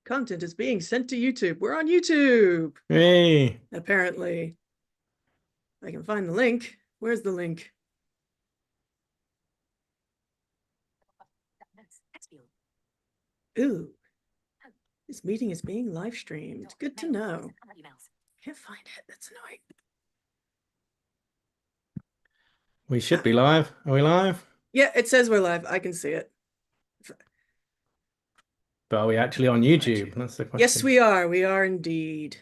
Content is being sent to YouTube. We're on YouTube. Hey. Apparently. I can find the link. Where's the link? Ooh. This meeting is being live streamed. Good to know. Can't find it. That's annoying. We should be live. Are we live? Yeah, it says we're live. I can see it. But are we actually on YouTube? That's the question. Yes, we are. We are indeed.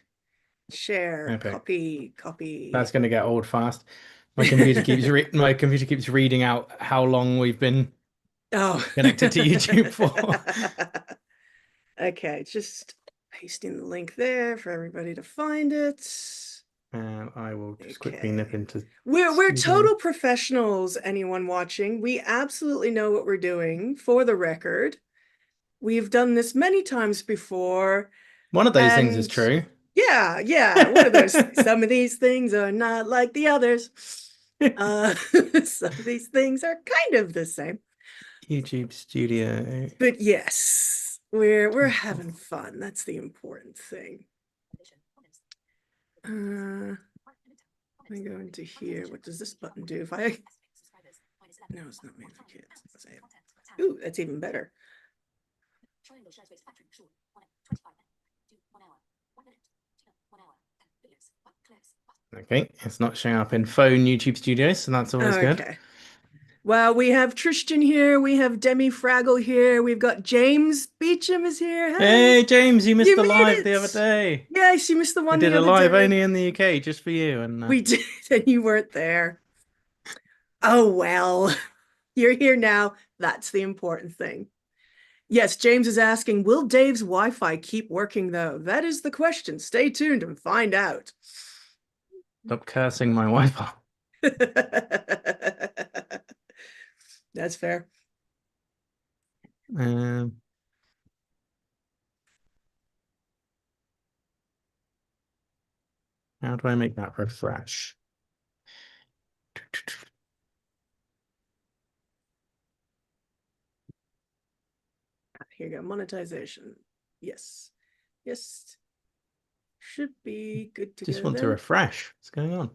Share, Okay. copy. That's going to get old fast. My computer keeps reading out how long we've been connected to YouTube for. Okay, just pasting the link there for everybody to find it. I will just quickly nip into. We're total professionals, anyone watching. We absolutely know what we're doing, for the record. We've done this many times before. One of those things is true. Yeah. One of those. Some of these things are not like the others. Some of these things are kind of the same. YouTube studio. But yes, we're having fun. That's the important thing. Let me go into here. What does this button do? If I no, it's not made for kids. Ooh, that's even better. Okay, it's not showing up in phone YouTube studios, so that's always good. Well, we have Tristan here. We have Demi Fraggle here. We've got James Beecham is here. Hey, James, you missed the live the other day. Yes, you missed the one the other day. We did a live day. only in the UK just for you. And we did, and you weren't there. Oh, well, you're here now. That's the important thing. Yes, James is asking, will Dave's Wi-Fi keep working, though? That is the question. Stay tuned and find out. Stop cursing my Wi-Fi. That's fair. How do I make that refresh? Here you go. Monetization. Yes. Should be good to go. Just want to refresh. What's going on?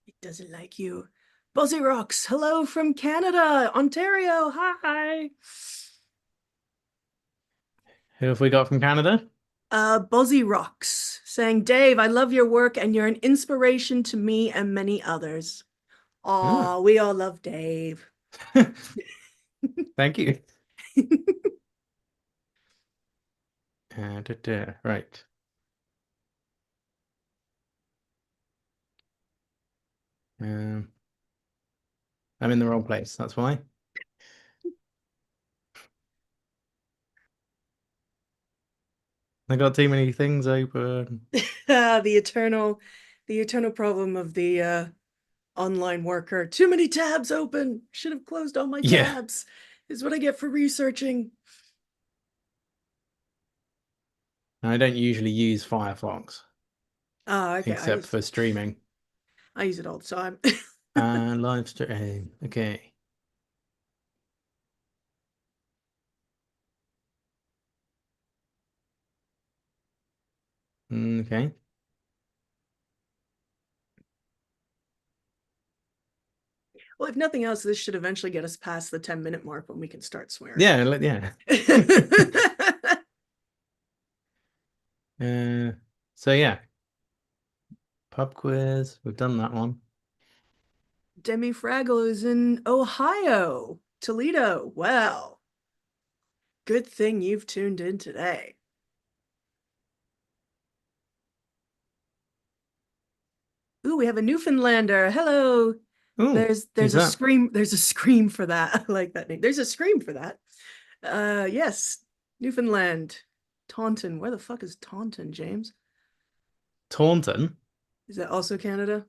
It doesn't like you. Buzzy Rocks, hello from Canada, Ontario. Hi. Who have we got from Canada? Buzzy Rocks saying, Dave, I love your work and you're an inspiration to me and many others. Aw, we all love Dave. Thank you. Right. I'm in the wrong place. That's why. I got too many things open. The eternal problem of the online worker. Too many tabs open. Should have closed all my tabs. Is what I get for researching. I don't usually use Firefox. Oh, okay. Except for streaming. I use it all the time. Live stream. Okay. Okay. Well, if nothing else, this should eventually get us past the 10-minute mark when we can start swearing. Yeah. So yeah. Pub quiz. We've done that one. Demi Fraggle is in Ohio, Toledo. Well, good thing you've tuned in today. Ooh, we have a Newfoundlander. Hello. Ooh, there's a scream. There's a scream for that. I like that name. There's a scream for that. Yes, Newfoundland, Taunton. Where the fuck is Taunton, James? Taunton? Is that also Canada?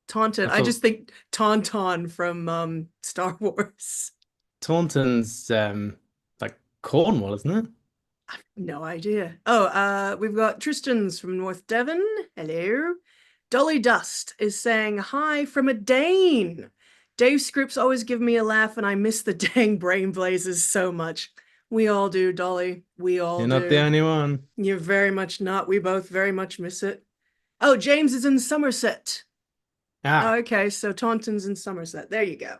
Taunton. I just think Tauntaun from Star Wars. Taunton's like Cornwall, isn't it? I have no idea. Oh, we've got Tristan's from North Devon. Hello. Dolly Dust is saying hi from a Dane. Dave's scripts always give me a laugh and I miss the dang brain blazes so much. We all do, Dolly. We all You're not the do. only one. You're very much not. We both very much miss it. Oh, James is in Somerset. Oh, Ah, okay, so Taunton's in Somerset. There you go.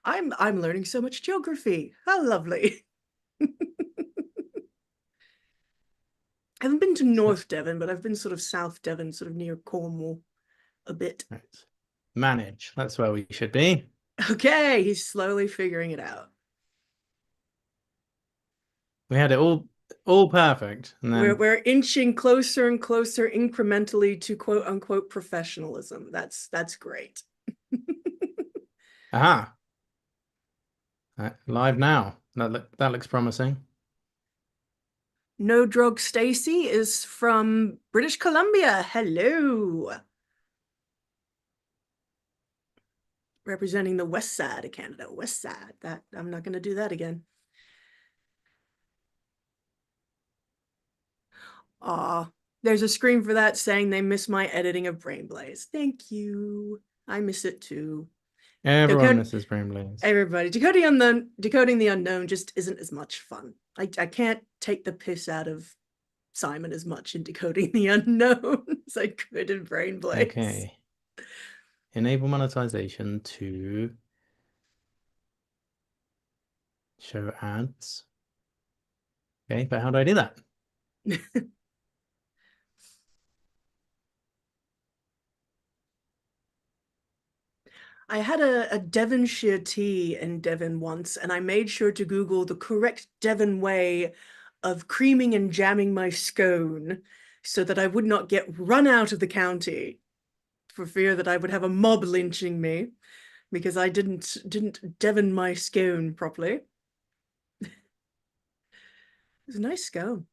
I'm learning so much geography. How lovely. I haven't been to so, North Devon, but I've been sort of South Devon, sort of near Cornwall a bit. right. Manage. That's where we should be. Okay, he's slowly figuring it out. We had it all perfect, and We're then we're inching closer and closer incrementally to quote unquote professionalism. That's great. aha, live now. That looks promising. No Drug Stacy is from British Columbia. Hello. Representing the west side of Canada. West side. That I'm not going to do that again. Aw, there's a scream for that saying they miss my editing of Brain Blaze. Thank you. I miss it too. Everyone Decode misses Brimleys. everybody. Decoding the unknown just isn't as much fun. I can't take the piss out of Simon as much in Decoding the Unknown as I could in Brain Blaze. Okay. Enable monetization to show ads. Okay, but how do I do that? I had a Devonshire tea in Devon once, and I made sure to Google the correct Devon way of creaming and jamming my scone so that I would not get run out of the county for fear that I would have a mob lynching me because I didn't Devon my scone properly. It was a nice scone.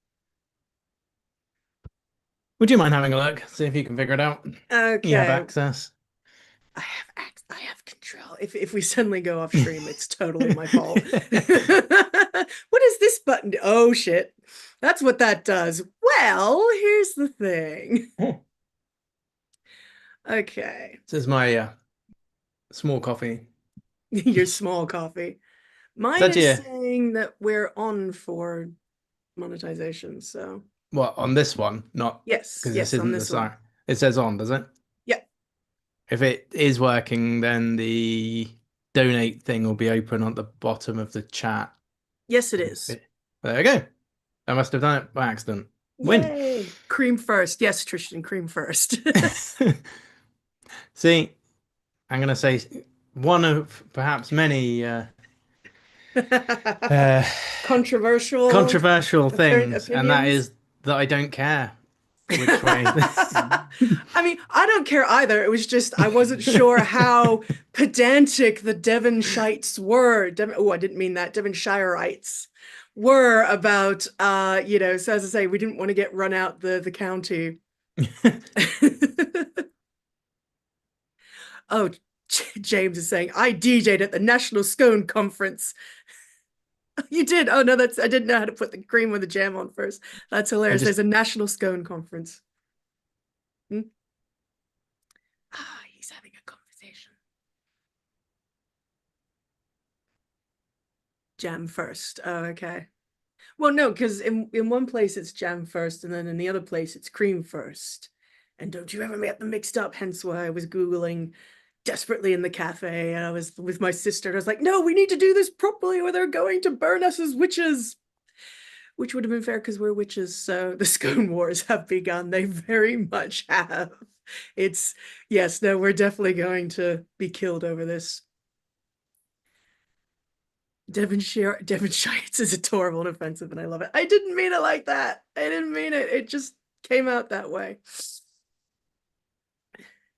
Would you mind having a look? See if you can figure it out. You have Okay, access. I have control. If we suddenly go off stream, it's totally my fault. What is this button? Oh shit. That's what that does. Well, here's the thing. Okay. This is my small coffee. Your small coffee. Is Mine that is you? saying that we're on for monetization, so What, on this one? Not yes, because this yes, on isn't the this one. sign. It says on, does it? Yeah. If it is working, then the donate thing will be open at the bottom of the chat. Yes, it is. There we go. I must have done it by accident. Win. Yay. Cream first. Yes, Tristan, cream first. See, I'm going to say one of perhaps many uh, Controversial controversial things, and that opinions. is that I don't care which way. I mean, I don't care either. It was just I wasn't sure how pedantic the Devonshites were. Oh, I didn't mean that. Devonshireites were about so as I say, we didn't want to get run out the county. Oh, James is saying I DJ'd at the National Scone Conference. You did? Oh no, I didn't know how to put the cream or the jam on first. That's I hilarious. just There's a National Scone Conference. Hmm? Ah, he's having a conversation. Jam first. Oh, okay. Well, no, because in one place it's jam first, and then in the other place it's cream first. And don't you ever get them mixed up? Hence why I was Googling desperately in the cafe, and I was with my sister, and I was like, no, we need to do this properly, or they're going to burn us as witches. Which would have been fair because we're witches, so the scone wars have begun. They very much have. It's yes, no, we're definitely going to be killed over this. Devonshire's is adorable and offensive, and I love it. I didn't mean it like that. I didn't mean it. It just came out that way.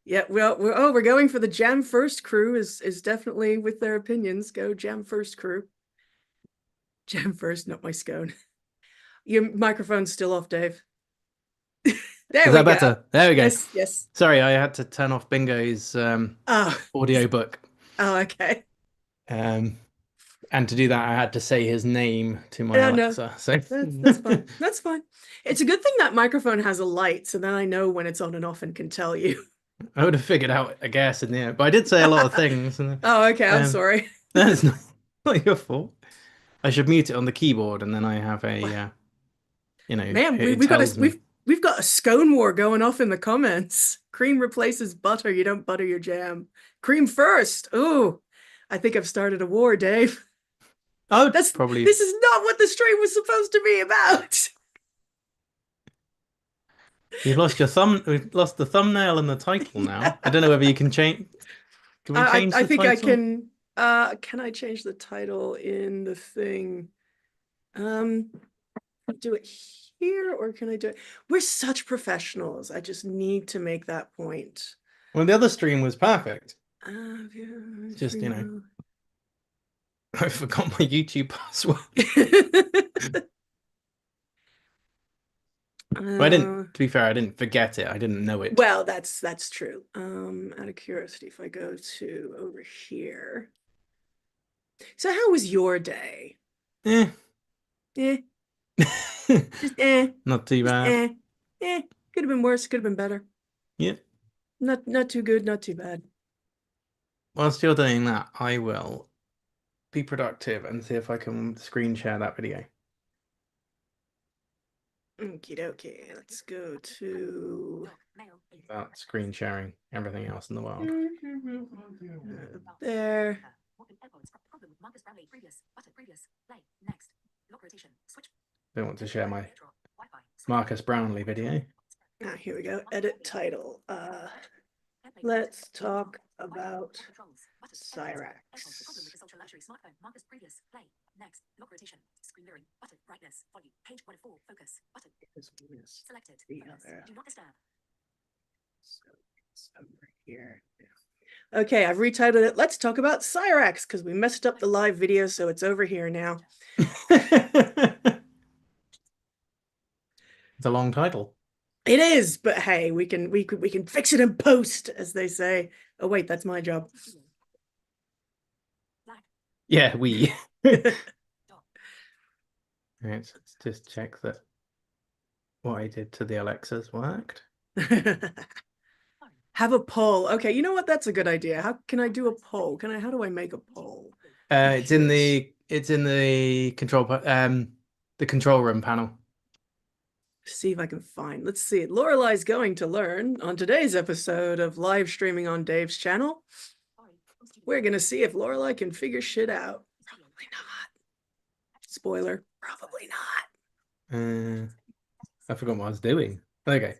Yeah, well, we're going for the Jam First crew is definitely with their opinions. Go Jam First crew. Jam First, not my scone. Your microphone's still off, Dave. There is we that go. better? There we go. Yes, yes. Sorry, I had to turn off Bingo's Oh, audio book. oh, okay. Um, and to do that, I had to say his name to my No, no, Alexa. So that's fine. That's fine. It's a good thing that microphone has a light, so then I know when it's on and off and can tell you. I would have figured out, I guess, in the end. But I did say a lot of things. And, Oh, okay. I'm um, sorry. that's not your fault. I should mute it on the keyboard, and then I have a, Man, it tells me. we've got a scone war going off in the comments. Cream replaces butter. You don't butter your jam. Cream first. Ooh, I think I've started a war, Dave. Oh, This probably. is not what the stream was supposed to be about. We've lost your thumb. We've lost the thumbnail and the title now. I don't know whether you can change. Can we change I the think I title? can I change the title in the thing? Um, do it here or can I do it? We're such professionals. I just need to make that point. Well, the other stream was perfect. Yeah, Just, I forgot my YouTube password. Well, I didn't, to be fair, I didn't forget it. I didn't know it. Well, that's true. Out of curiosity, if I go to over here. So how was your day? Eh. Eh. Just Not too just bad. Could have been worse, could have been better. Yeah. Not too good, not too bad. Whilst you're doing that, I will be productive and see if I can screen share that video. Okie dokie. Let's go to About screen sharing everything else in the world. There. Don't want to share my Marcus Brownlee video. Ah, here we go. Edit title. Let's talk about Cyraxx. Selected. Do not disturb. So it's over here. Yeah. Okay, I've retitled it. Let's talk about Cyraxx because we messed up the live video, so it's over here now. It's a long title. It is, but hey, we can fix it in post, as they say. Oh wait, that's my job. Yeah, we. Right, let's just check that what I did to the Alexas worked. Have a poll. Okay, you know what? That's a good idea. How can I do a poll? How do I make a poll? It's in the control room panel. See if I can find. Let's see. Lorelei's going to learn on today's episode of live streaming on Dave's channel. We're gonna see if Lorelei can figure shit out. Probably not. Spoiler. Probably not. I forgot what I was doing. Okay.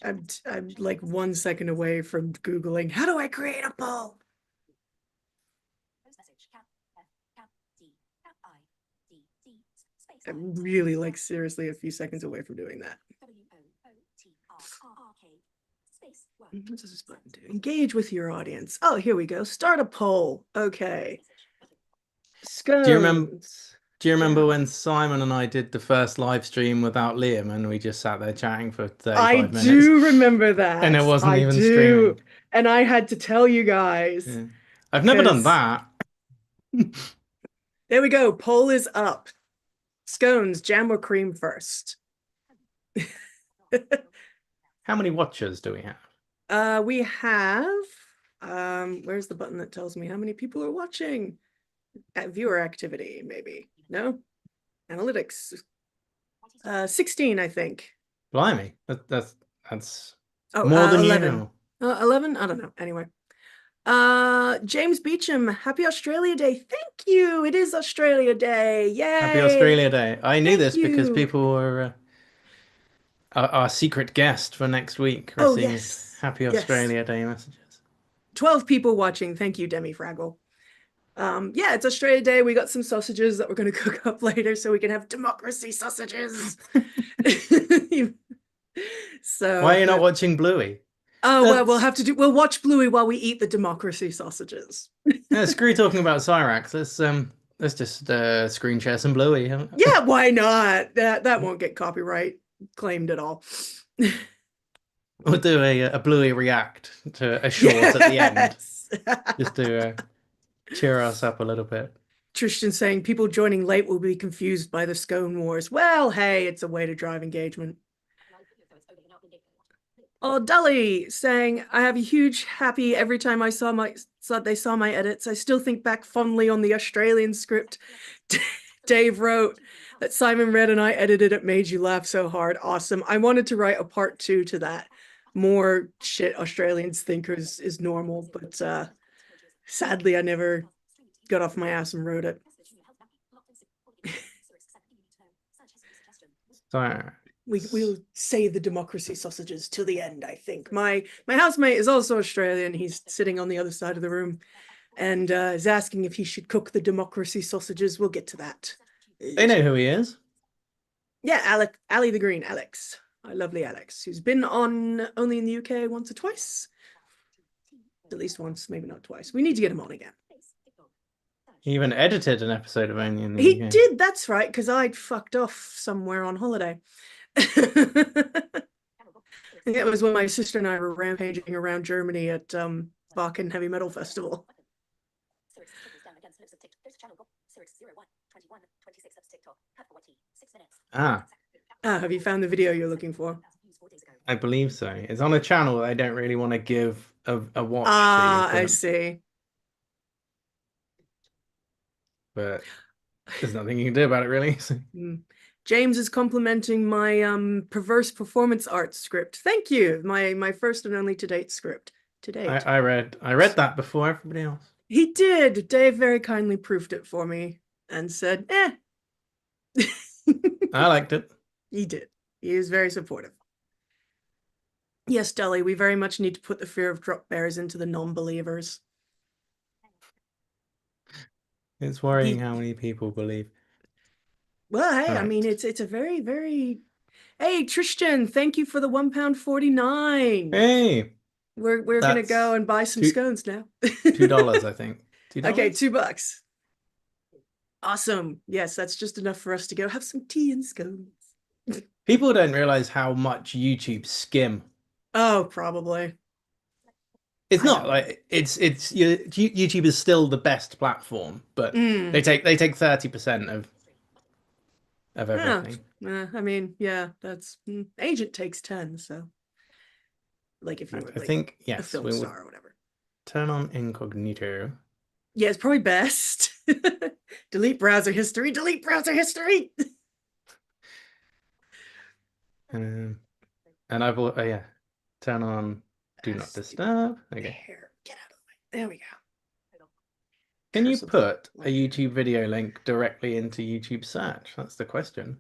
I'm like 1 second away from Googling, how do I create a poll? I'm really like seriously a few seconds away from doing that. What does this button do? Engage with your audience. Oh, here we go. Start a poll. Okay. Scones. Do you remember when Simon and I did the first live stream without Liam and we just sat there chatting for 35 minutes? I do remember that. And it wasn't even streaming. And I had to tell you guys. Yeah. I've never done that. There we go. Poll is up. Scones, jam or cream first? How many watchers do we have? We have, where's the button that tells me how many people are watching? At viewer activity, maybe. No? Analytics. 16, I think. Blimey. That's more than 11. 11? I don't know. Anyway. James Beecham, happy Australia Day. Thank you. It is Australia Day. Yay. Happy Australia Day. I knew this because people were our secret guest for next week received Happy Australia Day messages. 12 people watching. Thank you, Demi Fraggle. Yeah, it's Australia Day. We got some sausages that we're going to cook up later so we can have democracy sausages. So why are you not watching Bluey? Oh, well, we'll watch Bluey while we eat the democracy sausages. Yeah, screw talking about Cyraxx. Let's just screen share some Bluey. Yeah, why not? That won't get copyright claimed at all. We'll do a Bluey react to a short at the end. Just to cheer us up a little bit. Tristan saying people joining late will be confused by the scone wars. Well, hey, it's a way to drive engagement. Oh, Dolly saying, I have a huge happy every time they saw my edits. I still think back fondly on the Australian script Dave wrote that Simon read and I edited. It made you laugh so hard. Awesome. I wanted to write a part 2 to that. More shit Australians think is normal, but sadly I never got off my ass and wrote it. So We'll save the democracy sausages till the end, I think. My housemate is also Australian. He's sitting on the other side of the room and is asking if he should cook the democracy sausages. We'll get to that. they know who he is. Yeah, Ali the Green, Alex. Our lovely Alex, who's been on only in the UK once or twice. At least once, maybe not twice. We need to get him on again. He even edited an episode of Only in the He UK. did, that's right, because I'd fucked off somewhere on holiday. It was when my sister and I were rampaging around Germany at Wacken Heavy Metal Festival. Ah, Have you found the video you're looking for? I believe so. It's on a channel that I don't really want to give a watch to. I see. But there's nothing you can do about it, really. James is complimenting my perverse performance art script. Thank you. My first and only to date script. To date. I read that before everybody else. He did. Dave very kindly proofed it for me and said, eh. I liked it. He did. He was very supportive. Yes, Deli, we very much need to put the fear of drop bears into the non-believers. It's worrying how many people believe. Well, hey, right. I mean, it's a very, very... Hey, Tristan, thank you for the £1.49. Hey! We're going to go and buy some scones now. $2, I think. $2? Okay, $2. Awesome. Yes, that's just enough for us to go have some tea and scones. People don't realize how much YouTube skim. Oh, probably. It's not like YouTube is still the best platform, but they take 30% of everything. Yeah. I mean, yeah, that's Agent takes 10, so like if you were like, I think yes, a film star or whatever. Turn on incognito. Yeah, it's probably best. Delete browser history, delete browser history. And I've turn on do not disturb. Okay. Get out of the way. There we go. Can you put a YouTube video link directly into YouTube search? That's the question.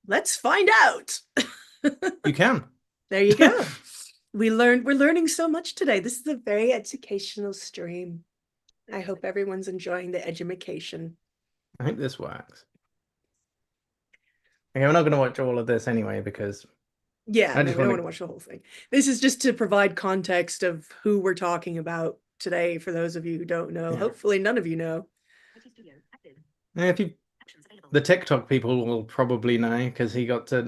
Let's find out. You can. There you go. We're learning so much today. This is a very educational stream. I hope everyone's enjoying the edumacation. I hope this works. Okay, we're not going to watch all of this anyway because yeah, we don't want to watch the whole thing. This is just to provide context of who we're talking about today for those of you who don't know. Yeah. Hopefully none of you know. Yeah, the TikTok people will probably know because he got to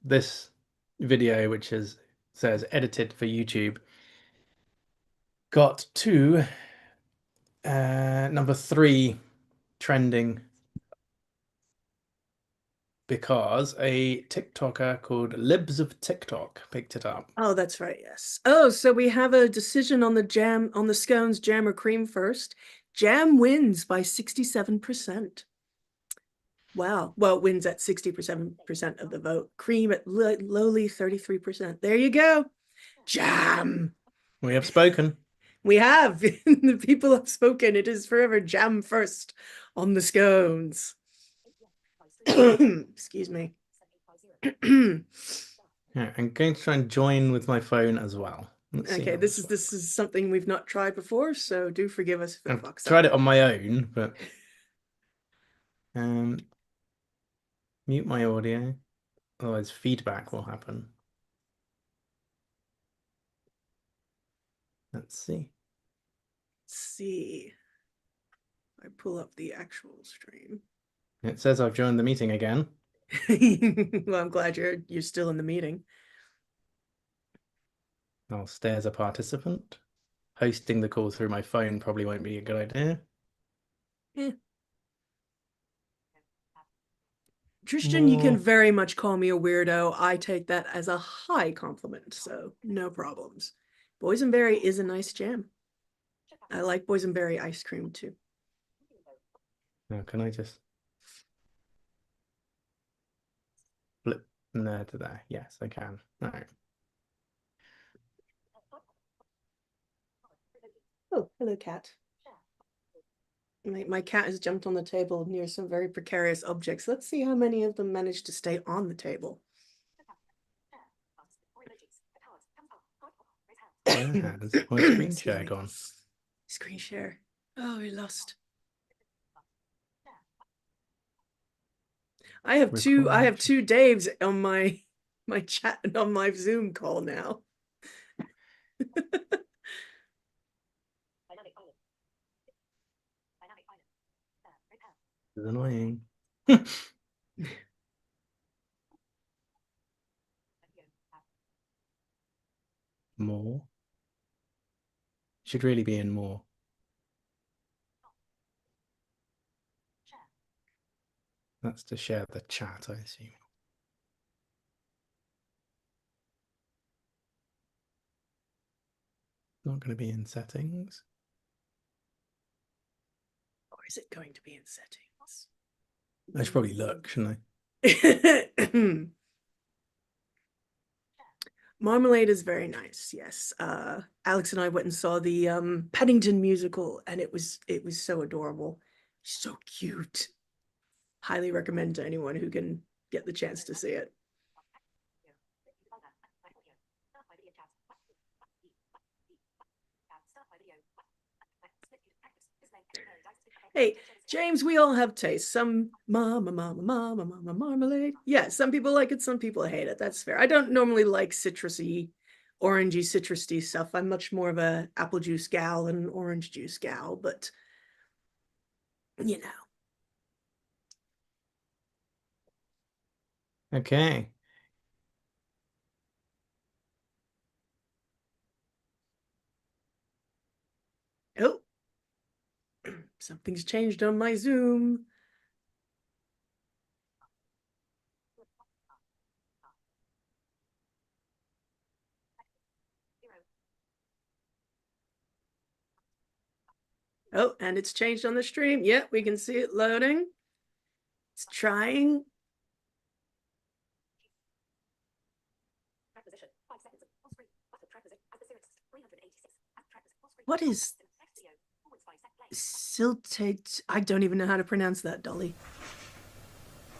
this video, which says edited for YouTube, got to number 3 trending because a TikToker called Libs of TikTok picked it up. Oh, that's right. Yes. Oh, so we have a decision on the scones, jam or cream first. Jam wins by 67%. Wow. Well, it wins at 67% of the vote. Cream at lowly 33%. There you go. Jam. We have spoken. We have. The people have spoken. It is forever jam first on the scones. Excuse me. Yeah, I'm going to try and join with my phone as well. Okay, this is something we've not tried before, so do forgive us if it fucks up. I've tried it on my own, but mute my audio, otherwise feedback will happen. Let's see. I pull up the actual stream. It says I've joined the meeting again. Well, I'm glad you're still in the meeting. I'll stay as a participant. Hosting the call through my phone probably won't be a good idea. Yeah. Tristan, you can more. very much call me a weirdo. I take that as a high compliment, so no problems. Boysenberry is a nice jam. I like boysenberry ice cream too. Now, can I just flip from there to there? Yes, I can. All right. Oh, hello, cat. My cat has jumped on the table near some very precarious objects. Let's see how many of them manage to stay on the table. Where has my screen share gone? Screen share. Oh, we lost. I have two Daves on my chat and on my Zoom call now. It's annoying. More. Should really be in more. That's to share the chat, I assume. Not going to be in settings. Or is it going to be in settings? I should probably look, shouldn't I? Marmalade is very nice, yes. Alex and I went and saw the Paddington musical, and it was so adorable. So cute. Highly recommend to anyone who can get the chance to see it. Hey, James, we all have tastes. Some mama marmalade. Yeah, some people like it, some people hate it. That's fair. I don't normally like citrusy, orangey, citrusy stuff. I'm much more of a apple juice gal and orange juice gal, but you know. Okay. Oh, something's changed on my Zoom. Oh, and it's changed on the stream. Yep, we can see it loading. It's trying. What is siltate? I don't even know how to pronounce that, Dolly.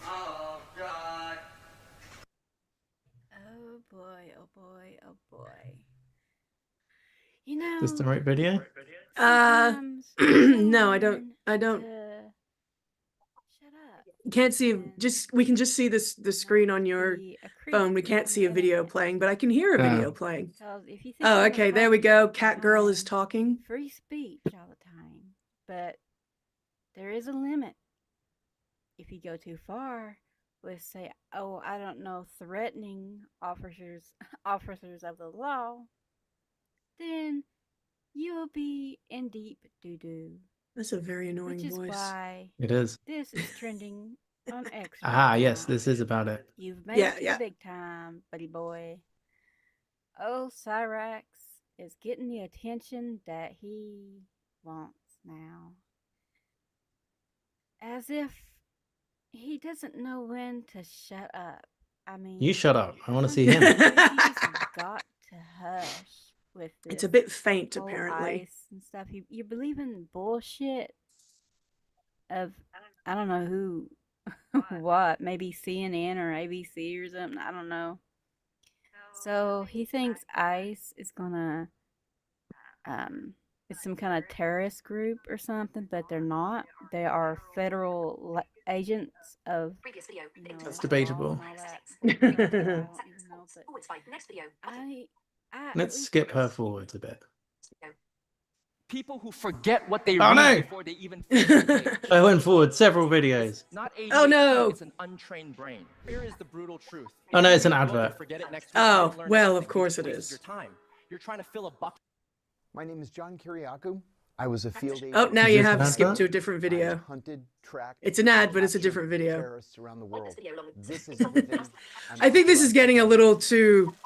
Oh, God. Oh boy, oh boy, oh boy. You know, Is this the right video? sometimes No, I don't. to shut up. Can't see. and We can just see this the screen on your be a creep phone. We can't on see a the video internet. playing, but I can hear a video Oh. playing. Because if you think Oh, you're okay. There we go. practicing Cat girl is behind talking. free speech all the time, but there is a limit. If you go too far with, say, oh, I don't know, threatening officers of the law, then you will be in deep doo-doo. That's a very annoying Which is voice. why It is. this is trending on X. Ah, right yes, now. this is about it. You've made Yeah, it to yeah. the big time, buddy boy. Oh, Cyraxx is getting the attention that he wants now. As if he doesn't know when to shut up. I mean, You shut up. I want to see him. sometimes you just got to hush with this. It's a bit faint, whole apparently. ice and stuff. You believe in bullshit of, I don't know who, what, maybe CNN or ABC or something. I don't know. So he thinks ICE is gonna, it's some kind of terrorist group or something, but they're not. They are federal agents of, That's debatable. I don't even know, but Let's skip her forwards a bit. People who forget what they Oh, read no! before they even finish the page. I went forward several videos. It's not ADHD, Oh, no. It's an untrained brain. Here is the brutal truth. Oh, no, it's an You read a book and advert. forget it next week, Oh, you learn well, nothing. of course You just it wasted is. your time. You're trying to fill a bucket. My name is John Kiriakou. I was a field agent. Oh, now Is you this have an skipped to a advert? different I video. hunted, tracked, It's an ad, but it's a captured different video. terrorists around the world. This is everything I'm I think this is authorized getting to a do. little too I'm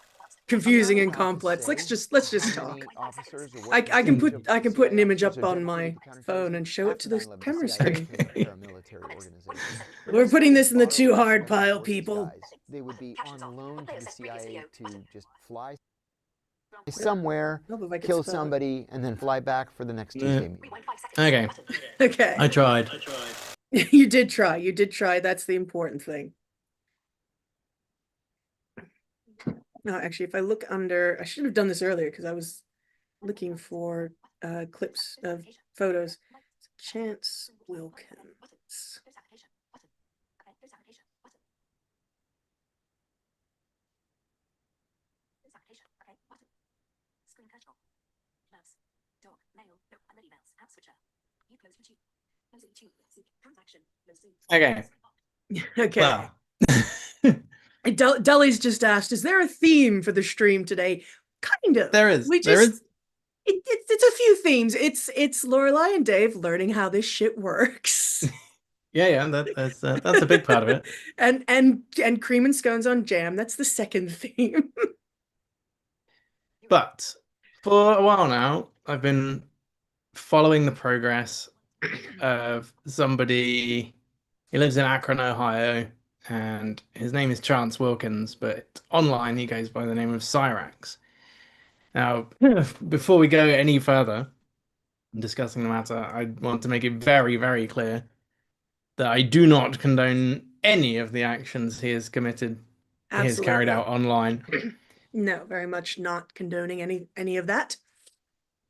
confusing not and allowed to complex. Let's say just how talk. many officers or I what can percentage of put an CIA image officers up are on my dedicated to phone counterterrorism. and show it After to the 9/11, camera the CIA screen. became a paramilitary organization. But We're I putting started this in the too borrowing hard Special pile, Forces people. guys. They would be on loan to the CIA to just fly somewhere, Oh, if I could kill spell it. somebody, and then fly back for the next Tuesday meeting. Okay, Okay. I tried. You did try. You did try. That's the important thing. No, actually, if I look under, I should have done this earlier because I was looking for clips of photos. Chance Willkins. Okay. Okay. Well, Dully's just asked, is there a theme for the stream today? Kind of. there is. We There just is. it's a few themes. It's Lorelei and Dave learning how this shit works. Yeah. That's a big part of it. and cream and scones on jam. That's the second theme. But for a while now, I've been following the progress of somebody. He lives in Akron, Ohio, and his name is Chance Willkins, but online he goes by the name of Cyraxx. Now, before we go any further in discussing the matter, I want to make it very, very clear that I do not condone any of the actions he has committed, he has carried out online. No, very much not condoning any of that.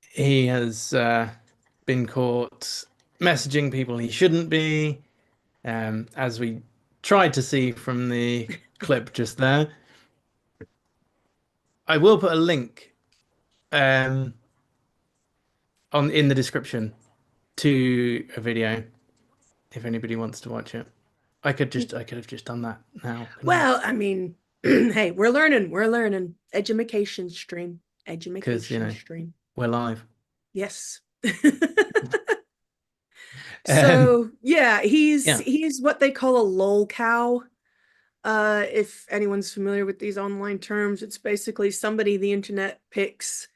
He has been caught messaging people he shouldn't be, as we tried to see from the clip just there. I will put a link in the description to a video if anybody wants to watch it. I could have just done that now. Well, I mean, hey, we're learning. Education stream. Education stream. We're live. Yes. So yeah, he's what they call a lolcow. If anyone's familiar with these online terms, it's basically somebody the internet picks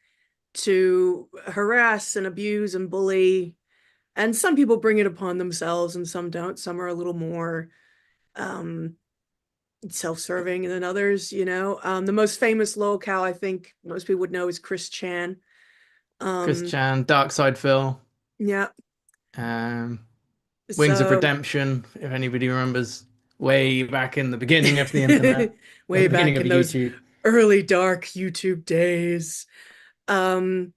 to harass and abuse and bully. And some people bring it upon themselves and some don't. Some are a little more self-serving than others, you know. The most famous lolcow I think most people would know is Chris Chan. Chris Chan, Dark Side Phil. Yeah. Wings of Redemption, if anybody remembers, way back in the beginning of the internet. Way back in those YouTube. Early dark YouTube days. But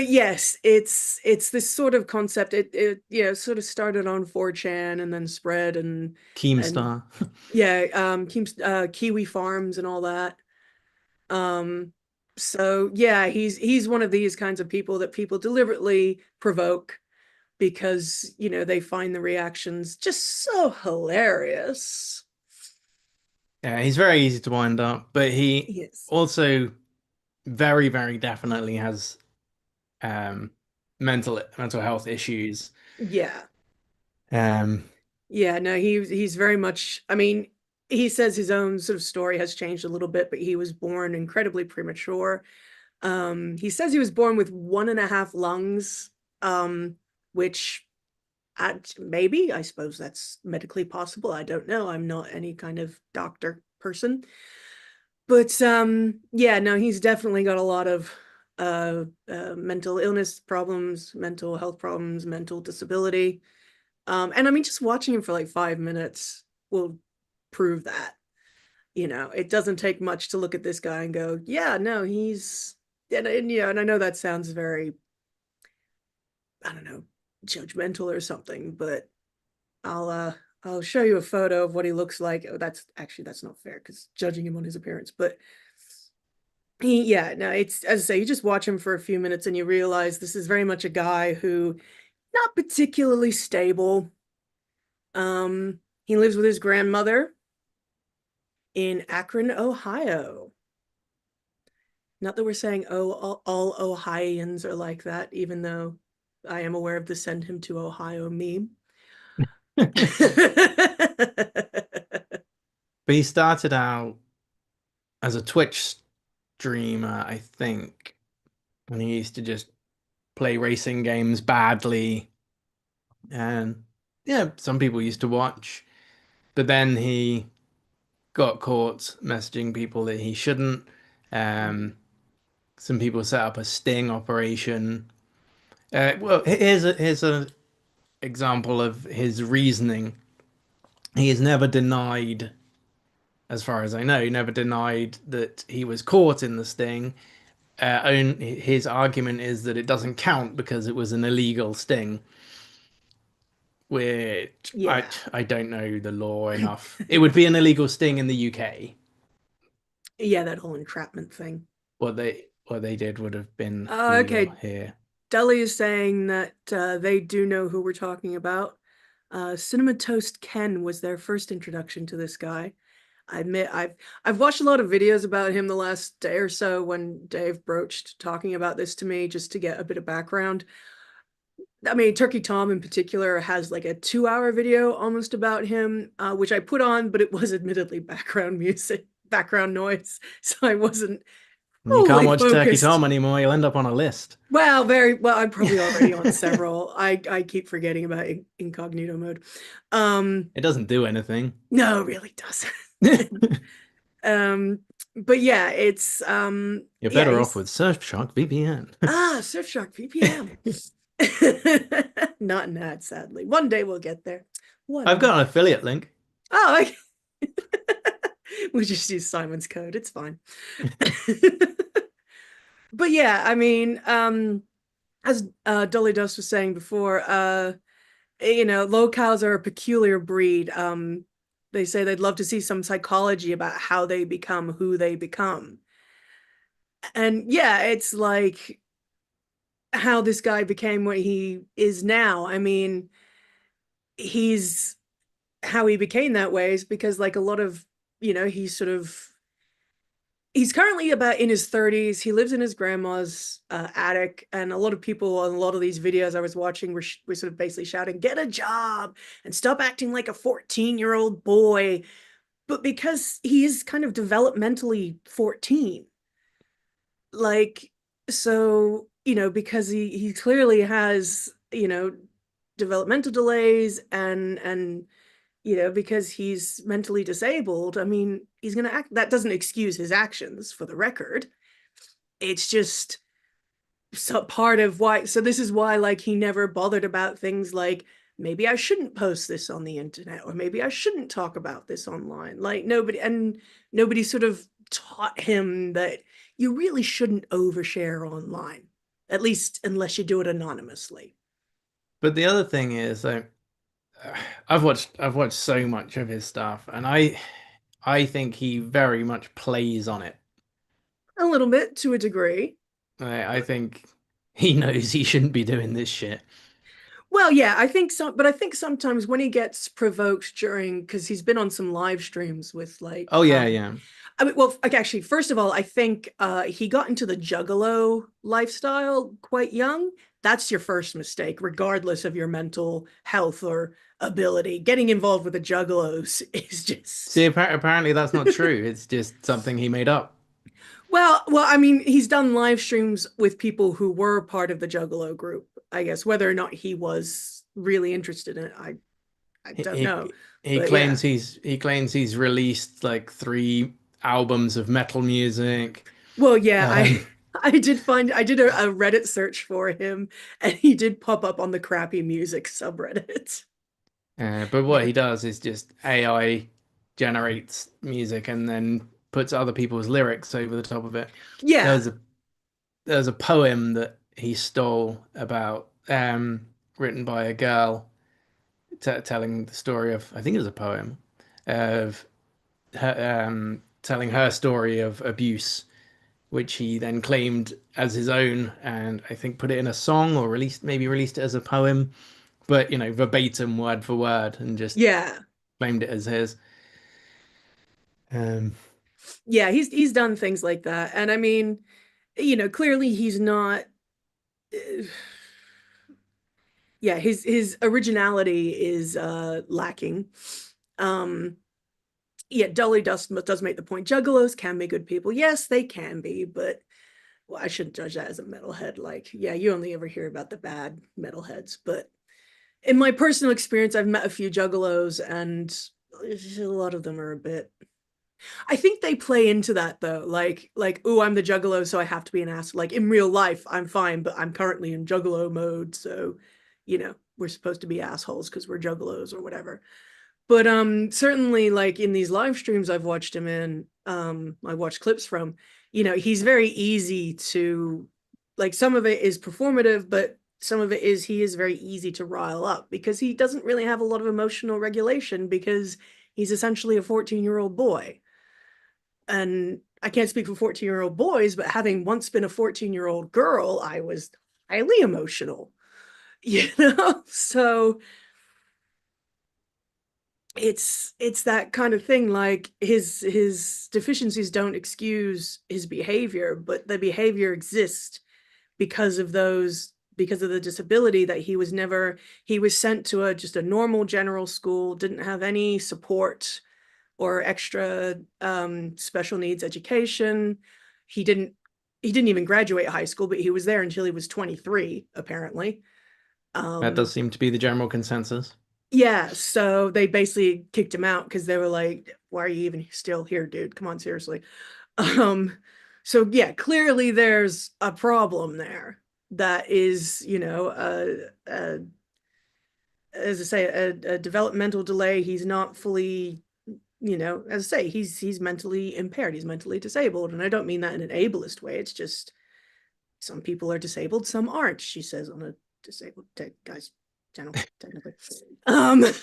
yes, it's this sort of concept. It sort of started on 4chan and then spread and Keemstar. Kiwi Farms and all that. So yeah, he's one of these kinds of people that people deliberately provoke because, you know, they find the reactions just so hilarious. Yeah, he's very easy to wind up, but he also very, very definitely has mental health issues. Yeah. Yeah, no, he's very much, I mean, he says his own sort of story has changed a little bit, but he was born incredibly premature. He says he was born with 1.5 lungs, which maybe, I suppose that's medically possible. I don't know. I'm not any kind of doctor person. But yeah, no, he's definitely got a lot of mental illness problems, mental health problems, mental disability. And I mean, just watching him for like 5 minutes will prove that. You know, it doesn't take much to look at this guy and go, yeah, no, he's, and I know that sounds very, I don't know, judgmental or something, but I'll show you a photo of what he looks like. Oh, that's not fair because judging him on his appearance, but it's, as I say, you just watch him for a few minutes and you realize this is very much a guy who not particularly stable. He lives with his grandmother in Akron, Ohio. Not that we're saying, oh, all Ohioans are like that, even though I am aware of the send him to Ohio meme. But he started out as a Twitch streamer, I think, and he used to just play racing games badly. And yeah, some people used to watch, but then he got caught messaging people that he shouldn't. Some people set up a sting operation. Well, here's a example of his reasoning. He has never denied, as far as I know, never denied that he was caught in the sting. His argument is that it doesn't count because it was an illegal sting, which Yeah. I don't know the law enough. It would be an illegal sting in the UK. Yeah, that whole entrapment thing. What they did would have been illegal Okay. here. Deli is saying that they do know who we're talking about. Cinema Toast Ken was their first introduction to this guy. I admit I've watched a lot of videos about him the last day or so when Dave broached talking about this to me just to get a bit of background. I mean, Turkey Tom in particular has like a 2-hour video almost about him, which I put on, but it was admittedly background music, background noise, so I wasn't You can't fully watch Turkey focused. Tom anymore. You'll end up on a list. Well, very well. I'm probably already on several. I keep forgetting about incognito mode. It doesn't do anything. No, it really doesn't. But yeah, it's You're yeah, better off with Surfshark VPN. Surfshark VPN. Not in that, sadly. One day we'll get there. I've got an affiliate link. Oh, okay. We just use Simon's code. It's fine. But yeah, I mean, as Dolly Dust was saying before, lolcows are a peculiar breed. They say they'd love to see some psychology about how they become who they become. And yeah, it's like how this guy became what he is now. I mean, he's how he became that way is because like a lot of, he's currently about in his 30s. He lives in his grandma's attic, and a lot of people on a lot of these videos I was watching were sort of basically shouting, "Get a job and stop acting like a 14-year-old boy." But because he is kind of developmentally 14, like, so because he clearly has developmental delays and because he's mentally disabled, I mean, he's going to act. That doesn't excuse his actions, for the record. It's just part of why. So this is why, like, he never bothered about things like, maybe I shouldn't post this on the internet, or maybe I shouldn't talk about this online. Like, nobody sort of taught him that you really shouldn't overshare online, at least unless you do it anonymously. But the other thing is, I've watched so much of his stuff, and I think he very much plays on it. A little bit, to a degree. I think he knows he shouldn't be doing this shit. Well, yeah, I think so, but I think sometimes when he gets provoked because he's been on some live streams with like, Oh yeah. I mean, well, like, actually, first of all, I think he got into the juggalo lifestyle quite young. That's your first mistake, regardless of your mental health or ability. Getting involved with the juggalos is just. See, apparently that's not true. It's just something he made up. Well, I mean, he's done live streams with people who were part of the juggalo group. I guess whether or not he was really interested in it, I don't know. He But claims he claims he's released like 3 albums of metal music. Well, yeah, I did a Reddit search for him, and he did pop up on the crappy music subreddit. But what he does is just AI generates music and then puts other people's lyrics over the top of it. Yeah. There's a poem that he stole about, written by a girl, telling the story of, I think it was a poem of her, telling her story of abuse, which he then claimed as his own, and I think put it in a song or maybe released it as a poem, but verbatim, word for word, and just claimed it as his. Yeah, he's done things like that, and I mean, clearly he's not. Yeah, his originality is lacking. Yeah, Dolly does make the point. Juggalos can be good people. Yes, they can be, but well, I shouldn't judge that as a metalhead. Like, yeah, you only ever hear about the bad metalheads, but in my personal experience, I've met a few juggalos, and a lot of them are a bit. I think they play into that though, like, oh, I'm the juggalo, so I have to be an ass. Like in real life, I'm fine, but I'm currently in juggalo mode, so we're supposed to be assholes because we're juggalos or whatever. But certainly like in these live streams I've watched him in, I watched clips from, he's very easy to, like, some of it is performative, but some of it is he is very easy to rile up because he doesn't really have a lot of emotional regulation because he's essentially a 14-year-old boy. And I can't speak for 14-year-old boys, but having once been a 14-year-old girl, I was highly emotional, so it's that kind of thing. Like his deficiencies don't excuse his behavior, but the behavior exists because of the disability that he was sent to just a normal general school, didn't have any support or extra special needs education. He didn't even graduate high school, but he was there until he was 23, apparently. That does seem to be the general consensus. Yeah, so they basically kicked him out because they were like, why are you even still here, dude? Come on, seriously. So yeah, clearly there's a problem there that is, as I say, a developmental delay. He's not fully, as I say, he's mentally impaired. He's mentally disabled. And I don't mean that in an ableist way. It's just some people are disabled, some aren't, she says on a disabled guy's channel, technically. I'm gonna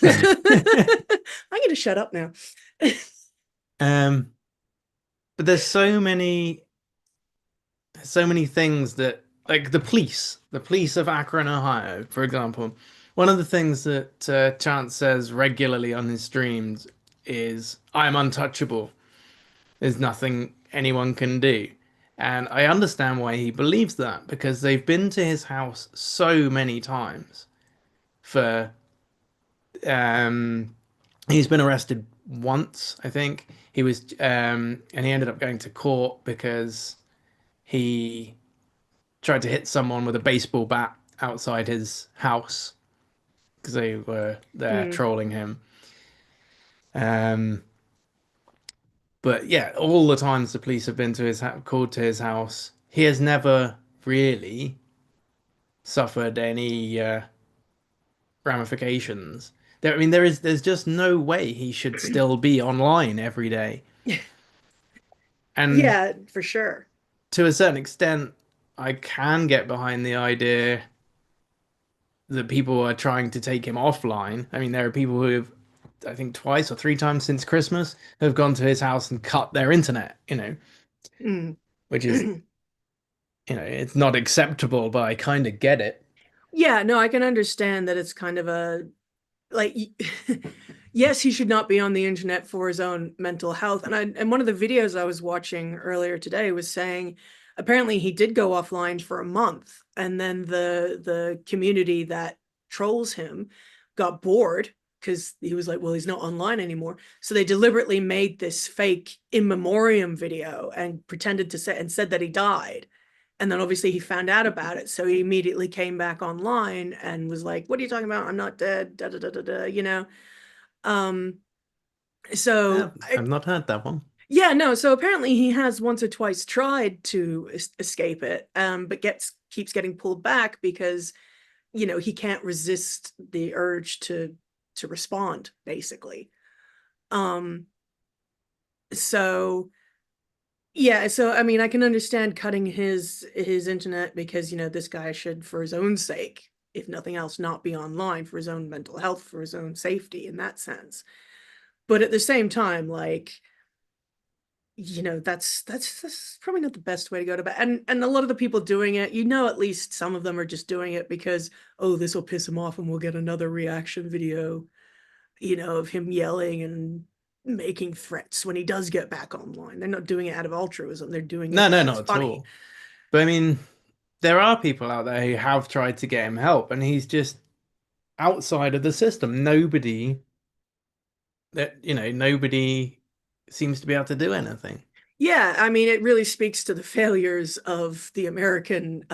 shut up now. But there's so many things that, like the police of Akron, Ohio, for example. One of the things that Chance says regularly on his streams is, "I'm untouchable. There's nothing anyone can do." And I understand why he believes that, because they've been to his house so many times for he's been arrested once, I think. He was and he ended up going to court because he tried to hit someone with a baseball bat outside his house because they were there trolling him. But yeah, all the times the police have been to called to his house, he has never really suffered any ramifications. I mean, there's just no way he should still be online every day. And yeah, for sure. to a certain extent, I can get behind the idea that people are trying to take him offline. I mean, there are people who have, I think, twice or three times since Christmas, have gone to his house and cut their internet, which is, it's not acceptable, but I kind of get it. Yeah, no, I can understand that it's kind of a, like, yes, he should not be on the internet for his own mental health. And one of the videos I was watching earlier today was saying apparently he did go offline for a month, and then the community that trolls him got bored because he was like, well, he's not online anymore. So they deliberately made this fake in memoriam video and pretended to say and said that he died. And then obviously he found out about it. So he immediately came back online and was like, what are you talking about? I'm not dead, da da da da da, So I've not heard that one. Yeah, no. So apparently he has once or twice tried to escape it, but keeps getting pulled back because, he can't resist the urge to respond, basically. So yeah, so I mean, I can understand cutting his internet because, this guy should, for his own sake, if nothing else, not be online, for his own mental health, for his own safety in that sense. But at the same time, like, that's probably not the best way to go to bed. And a lot of the people doing it, at least some of them are just doing it because, oh, this will piss him off and we'll get another reaction video, of him yelling and making threats when he does get back online. They're not doing it out of altruism. They're doing it No, because not it's at funny. all. But I mean, there are people out there who have tried to get him help, and he's just outside of the system. Nobody seems to be able to do anything. Yeah, I mean, it really speaks to the failures of the American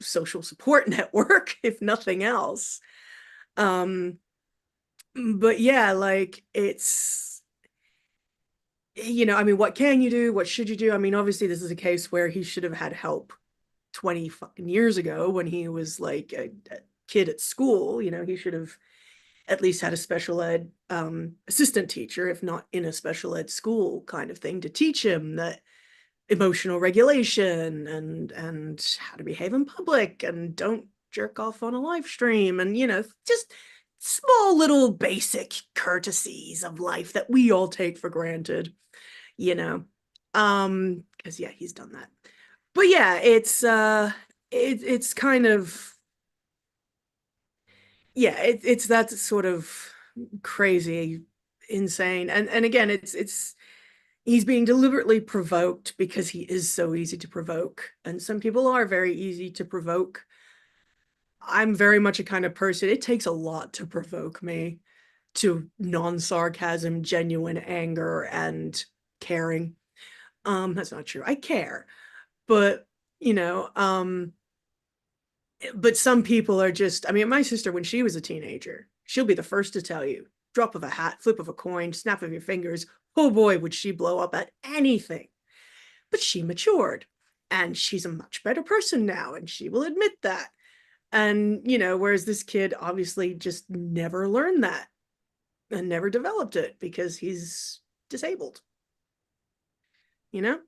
social support network, if nothing else. But yeah, like it's, I mean, what can you do? What should you do? I mean, obviously, this is a case where he should have had help 20 fucking years ago when he was like a kid at school. He should have at least had a special ed assistant teacher, if not in a special ed school kind of thing, to teach him that emotional regulation and how to behave in public and don't jerk off on a live stream and just small little basic courtesies of life that we all take for granted, because yeah, he's done that. But yeah, it's kind of, yeah, it's that sort of crazy, insane, and again, it's he's being deliberately provoked because he is so easy to provoke, and some people are very easy to provoke. I'm very much a kind of person, it takes a lot to provoke me to non-sarcasm, genuine anger, and caring. That's not true. I care, but you know, but some people are just, I mean, my sister, when she was a teenager, she'll be the first to tell you, drop of a hat, flip of a coin, snap of your fingers, oh boy, would she blow up at anything. But she matured and she's a much better person now, and she will admit that. And, whereas this kid obviously just never learned that and never developed it because he's disabled, you know?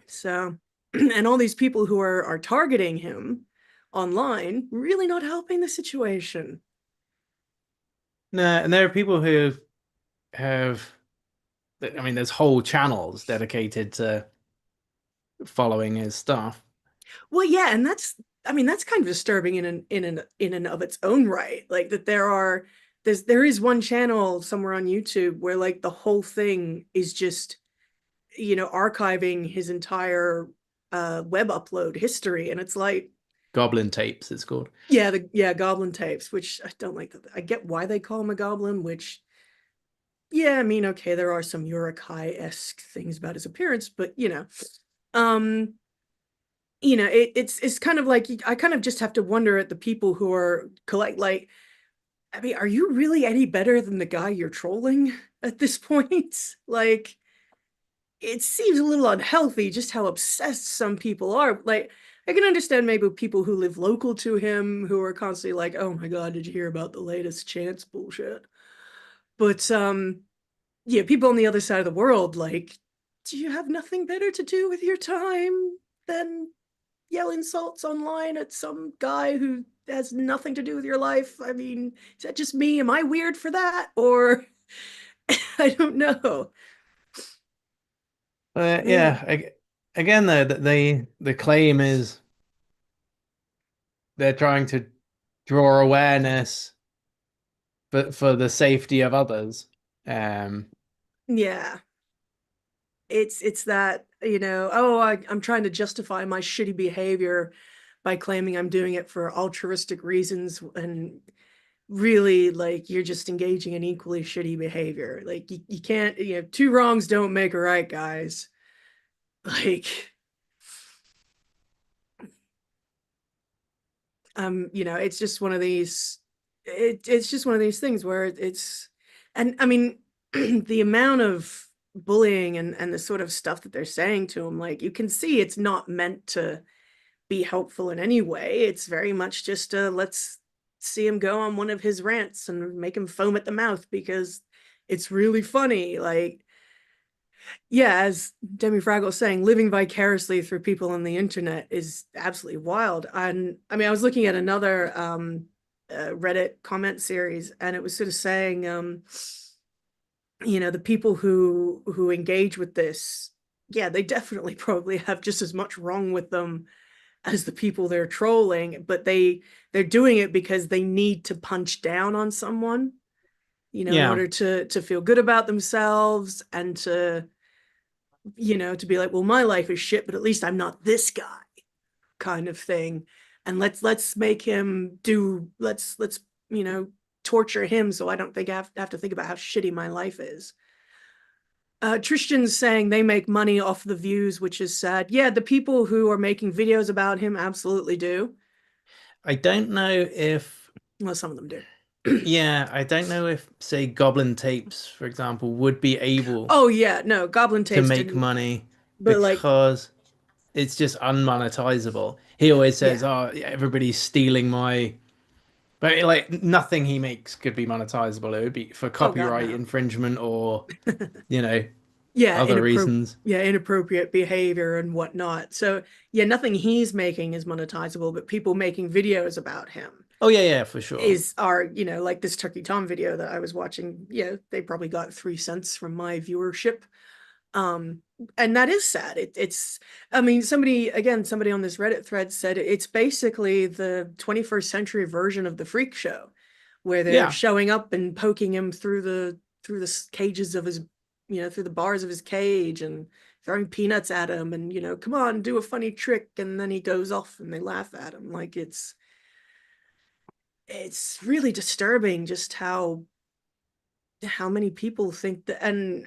So, and all these people who are targeting him online, really not helping the situation. No, and there are people who have, I mean, there's whole channels dedicated to following his stuff. Well, yeah, and that's kind of disturbing in and of its own right. Like that there is one channel somewhere on YouTube where like the whole thing is just, archiving his entire web upload history, and it's like Goblin tapes, it's called. yeah, goblin tapes, which I don't like. I get why they call him a goblin, which yeah, I mean, okay, there are some Urukai-esque things about his appearance, but um it's kind of like I kind of just have to wonder at the people who are like, I mean, are you really any better than the guy you're trolling at this point? Like, it seems a little unhealthy just how obsessed some people are. Like, I can understand maybe people who live local to him who are constantly like, oh my God, did you hear about the latest Chance bullshit? But yeah, people on the other side of the world, like, do you have nothing better to do with your time than yell insults online at some guy who has nothing to do with your life? I mean, is that just me? Am I weird for that? Or I don't know. Yeah, again, though, the claim is they're trying to draw awareness, but for the safety of others. Yeah. It's that, I'm trying to justify my shitty behavior by claiming I'm doing it for altruistic reasons, and really, like, you're just engaging in equally shitty behavior. Like, you can't, two wrongs don't make a right, guys. Like, it's just one of these, it's just one of these things where it's, and I mean, the amount of bullying and the sort of stuff that they're saying to him, like, you can see it's not meant to be helpful in any way. It's very much just let's see him go on one of his rants and make him foam at the mouth because it's really funny. Like, yeah, as Demi Fraggle was saying, living vicariously through people on the internet is absolutely wild. And I mean, I was looking at another Reddit comment series, and it was sort of saying, the people who engage with this, yeah, they definitely probably have just as much wrong with them as the people they're trolling, but they're doing it because they need to punch down on someone, in Yeah. order to feel good about themselves and to to be like, well, my life is shit, but at least I'm not this guy, kind of thing. And let's make him do, let's torture him so I don't think I have to think about how shitty my life is. Tristan's saying they make money off the views, which is sad. Yeah, the people who are making videos about him absolutely do. I don't know if, well, some of them do. Yeah, I don't know if, say, Goblin Tapes, for example, would be able Oh yeah, no, Goblin to Tapes make didn't, money but like, because it's just unmonetizable. He always says, yeah. "Oh, everybody's stealing my," but like nothing he makes could be monetizable. It would be for Oh God, copyright no. infringement or, you know, Yeah, other reasons. inappropriate behavior and whatnot. So yeah, nothing he's making is monetizable, but people making videos about him Oh yeah, for sure. are like this Turkey Tom video that I was watching. Yeah, they probably got 3 cents from my viewership. And that is sad. It's I mean, somebody on this Reddit thread said it's basically the 21st century version of the freak show, where they're Yeah. showing up and poking him through the cages of his, through the bars of his cage and throwing peanuts at him and, come on, do a funny trick, and then he goes off and they laugh at him. Like it's really disturbing just how many people think that, and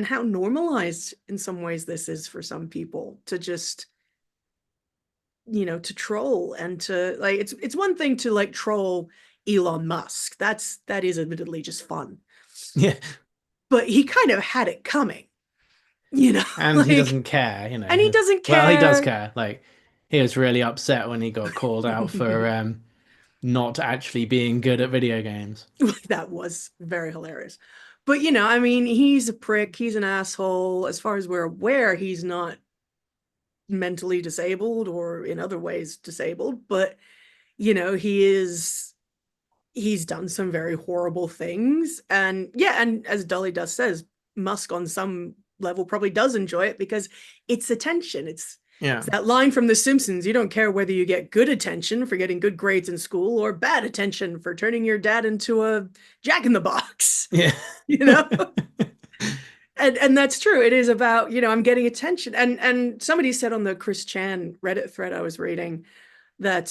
how normalized in some ways this is for some people to just to troll and to like, it's one thing to like troll Elon Musk. That is admittedly just fun. Yeah. But he kind of had it coming, And he doesn't care, and he doesn't care. Well, he does care. Like, he was really upset when he got called out for not actually being good at video games. That was very hilarious. But I mean, he's a prick, he's an asshole. As far as we're aware, he's not mentally disabled or in other ways disabled, but he's done some very horrible things. And yeah, and as Dolly Dust says, Musk on some level probably does enjoy it because it's attention. It's that line from The Simpsons: you don't care whether you get good attention for getting good grades in school or bad attention for turning your dad into a jack-in-the-box. Yeah. And that's true. It is about, I'm getting attention. And somebody said on the Chris Chan Reddit thread I was reading that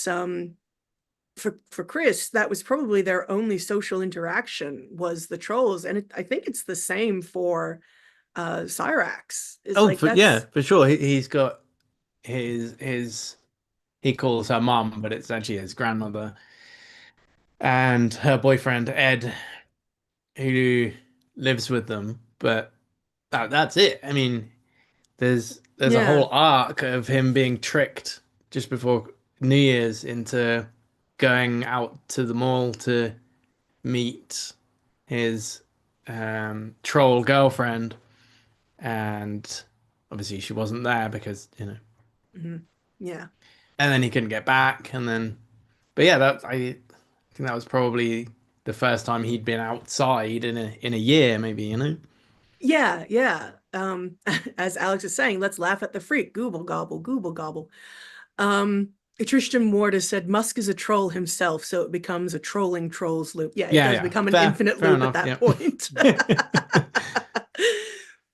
for Chris, that was probably their only social interaction was the trolls. And I think it's the same for Cyraxx. For sure. He's got his he calls her mum, but it's actually his grandmother, and her boyfriend Ed, who lives with them. But that's it. I mean, there's a whole arc of him being tricked just before New Year's into going out to the mall to meet his troll girlfriend, and obviously she wasn't there because yeah. And then he couldn't get back, and then, but yeah, I think that was probably the first time he'd been outside in a year, maybe, Yeah. As Alex is saying, let's laugh at the freak. Google gobble, Google gobble. Tristan Ward has said Musk is a troll himself, so it becomes a trolling trolls loop. Yeah, it does become an infinite loop at that point.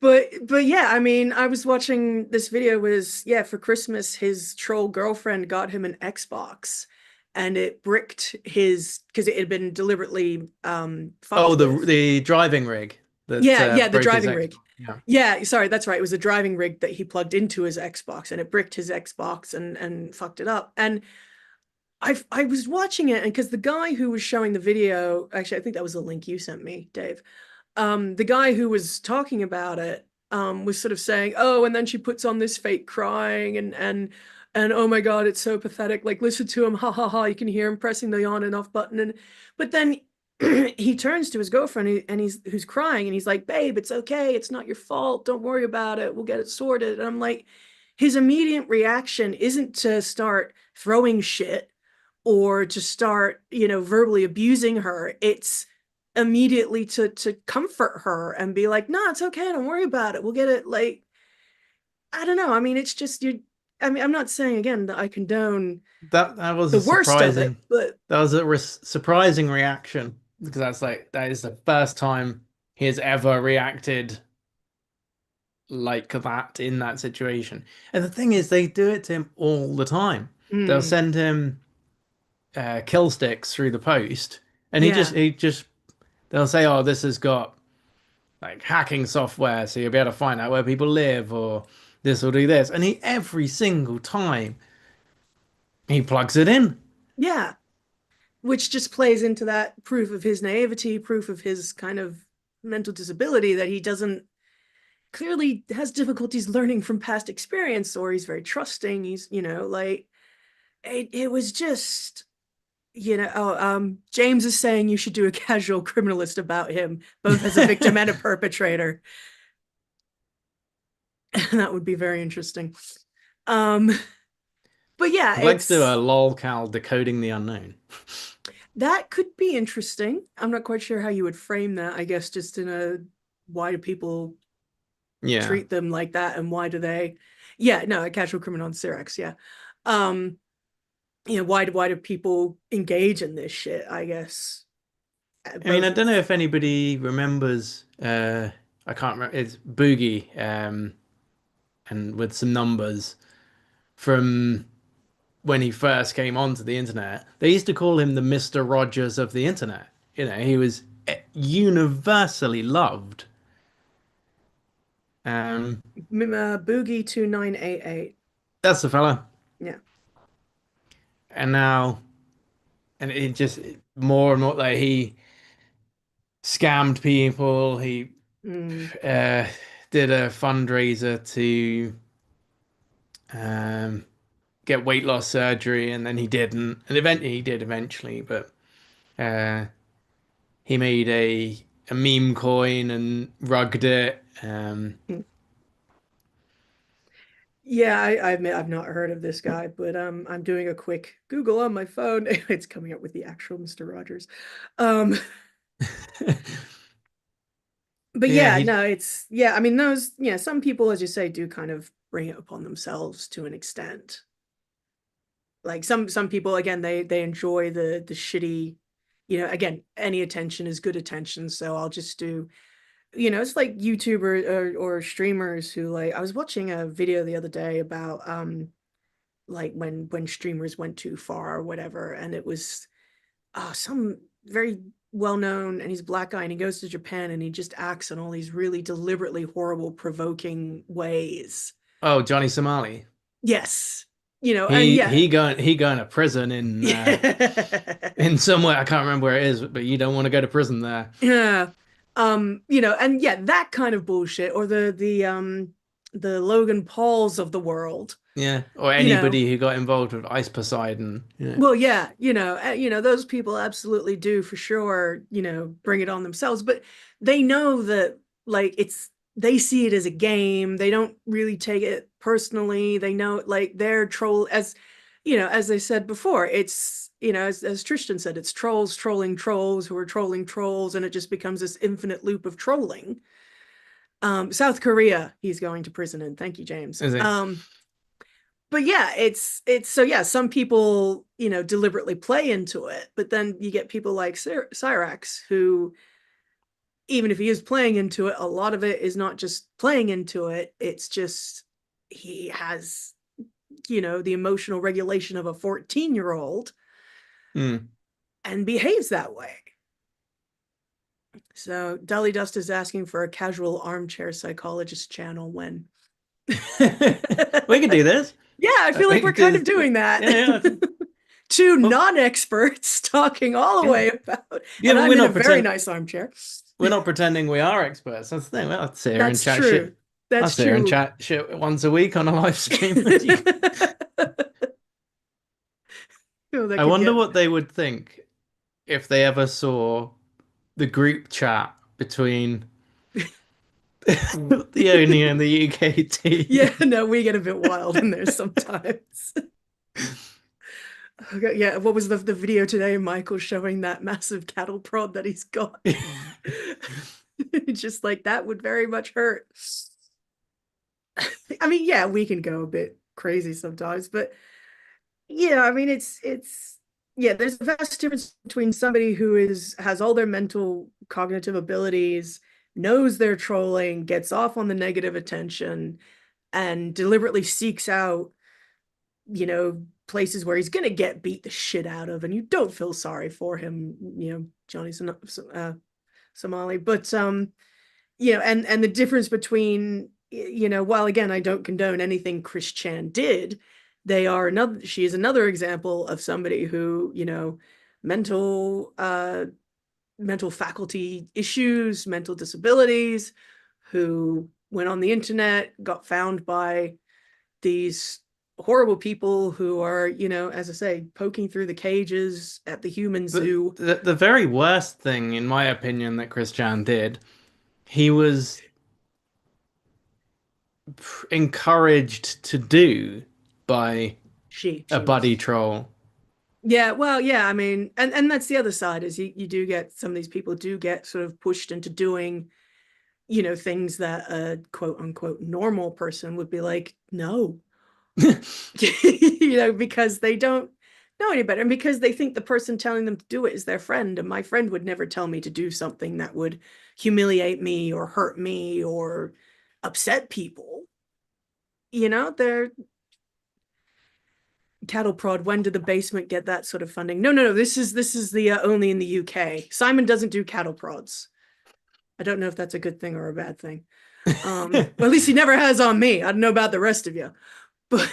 But yeah, I mean, I was watching this video for Christmas, his troll girlfriend got him an Xbox, and it bricked his, because it had been deliberately the driving rig. The driving rig. Yeah, sorry, that's right. It was a driving rig that he plugged into his Xbox, and it bricked his Xbox and fucked it up. And I was watching it, and because the guy who was showing the video, actually, I think that was the link you sent me, Dave. The guy who was talking about it was sort of saying, oh, and then she puts on this fake crying and oh my God, it's so pathetic. Like, listen to him, ha ha ha. You can hear him pressing the on and off button. But then he turns to his girlfriend and who's crying, and he's like, babe, it's okay. It's not your fault. Don't worry about it. We'll get it sorted. And I'm like, his immediate reaction isn't to start throwing shit or to start, verbally abusing her. It's immediately to comfort her and be like, no, it's okay. Don't worry about it. We'll get it. Like, I don't know. I mean, it's just I'm not saying again that I condone that was the worst of it, but that was a surprising reaction, because that is the first time he has ever reacted like that in that situation. And the thing is, they do it to him all the time. They'll send him kill sticks through the post, and Yeah. they'll say, "Oh, this has got like hacking software, so you'll be able to find out where people live, or this will do this." And he every single time he plugs it in. Yeah. Which just plays into that proof of his naivety, proof of his kind of mental disability, that he doesn't clearly has difficulties learning from past experience, or he's very trusting. He's, like it was just, James is saying you should do a casual criminalist about him, both as a victim and a perpetrator. And that would be very interesting. But yeah, I'd like to do a lolcow decoding the unknown. That could be interesting. I'm not quite sure how you would frame that. I guess just in a, why do people treat them like that, and why do they? Yeah, no, a casual criminal on Cyraxx. Yeah, why do people engage in this shit? I guess. I mean, I don't know if anybody remembers. I can't remember. It's Boogie, and with some numbers from when he first came onto the internet. They used to call him the Mr. Rogers of the internet. He was universally loved. Boogie 2988. That's the fella. Yeah. And now, and it just more and more like he scammed people. He did a fundraiser to get weight loss surgery, and then he didn't. And eventually he did eventually, but he made a meme coin and rugged it. Yeah, I admit I've not heard of this guy, but I'm doing a quick Google on my phone. It's coming up with the actual Mr. Rogers. But yeah, no, it's, I mean, some people, as you say, do kind of bring it upon themselves to an extent. Like some people, again, they enjoy the shitty, again, any attention is good attention. So I'll just do, it's like YouTubers or streamers who, like, I was watching a video the other day about like when streamers went too far or whatever, and it was some very well-known, and he's a black guy, and he goes to Japan and he just acts in all these really deliberately horrible, provoking ways. Oh, Johnny Somali. Yes. He going to prison in somewhere, I can't remember where it is, but you don't want to go to prison there. Yeah. And that kind of bullshit, or the Logan Pauls of the world. Yeah, or anybody who got involved with Ice Poseidon. Well, yeah, those people absolutely do for sure, bring it on themselves, but they know that, like, they see it as a game. They don't really take it personally. They know, like, they're troll, as they said before, it's, as Tristan said, it's trolls trolling trolls who are trolling trolls, and it just becomes this infinite loop of trolling. South Korea, he's going to prison in. Thank you, James. But yeah, it's so, yeah, some people, deliberately play into it, but then you get people like Cyraxx, who, even if he is playing into it, a lot of it is not just playing into it. It's just, he has, the emotional regulation of a 14-year-old and behaves that way. So Dolly Dust is asking for a casual armchair psychologist channel when. We can do this. Yeah, I feel like we're kind of doing that. Yeah. Two non-experts talking all the way about. Yeah, and I'm in a very nice armchair. We're not pretending we are experts. That's the thing. We'll sit here and chat true. shit. That's true. And chat shit once a week on a live stream. I wonder what they would think if they ever saw the group chat between the Oni and the UK team. Yeah, no, we get a bit wild in there sometimes. Okay, yeah, what was the video today? Michael showing that massive cattle prod that he's got. Just like, that would very much hurt. I mean, yeah, we can go a bit crazy sometimes, but yeah, I mean, it's there's a vast difference between somebody who has all their mental cognitive abilities knows they're trolling, gets off on the negative attention, and deliberately seeks out, places where he's going to get beat the shit out of, and you don't feel sorry for him, Johnny Somali. But and the difference between, while again I don't condone anything Chris Chan did, she is another example of somebody who, mental mental faculty issues, mental disabilities, who went on the internet, got found by these horrible people who are, as I say, poking through the cages at the human zoo. The very worst thing, in my opinion, that Chris Chan did, he was encouraged to do by a buddy troll. Yeah, well, yeah, I mean, and that's the other side, is you do get, some of these people do get sort of pushed into doing, things that a quote unquote normal person would be like, no. Because they don't know any better, and because they think the person telling them to do it is their friend, and my friend would never tell me to do something that would humiliate me or hurt me or upset people. They're cattle prod. When did the basement get that sort of funding? No, this is the only in the UK. Simon doesn't do cattle prods. I don't know if that's a good thing or a bad thing. Well, at least he never has on me. I don't know about the rest of you, but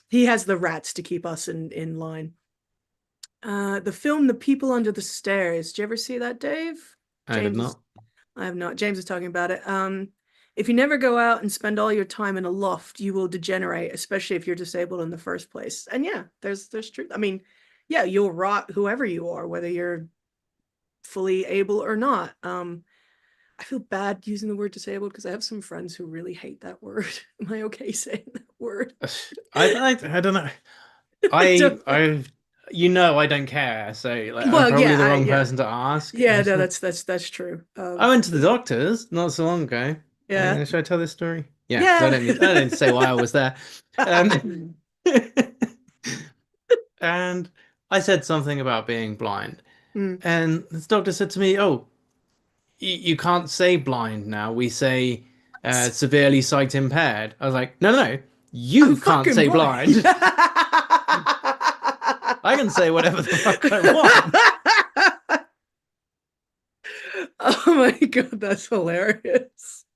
he has the rats to keep us in line. The film The People Under the Stairs. Did you ever see that, Dave? I did not. I have not. James is talking about it. If you never go out and spend all your time in a loft, you will degenerate, especially if you're disabled in the first place. And yeah, there's truth. I mean, yeah, you'll rot whoever you are, whether you're fully able or not. I feel bad using the word disabled because I have some friends who really hate that word. Am I okay saying that word? I don't know. I don't care. So like, Well, I'm probably yeah, the wrong person to ask. Yeah, no, that's true. I went to the doctors not so long ago. Yeah. Should I tell this story? Yeah. Yeah. I don't need to say why I was there. And I said something about being blind. And this doctor said to me, "Oh, you can't say blind now. We say severely sight impaired." I was like, no. You can't say blind. I can say whatever the fuck I want. Oh my god, that's hilarious.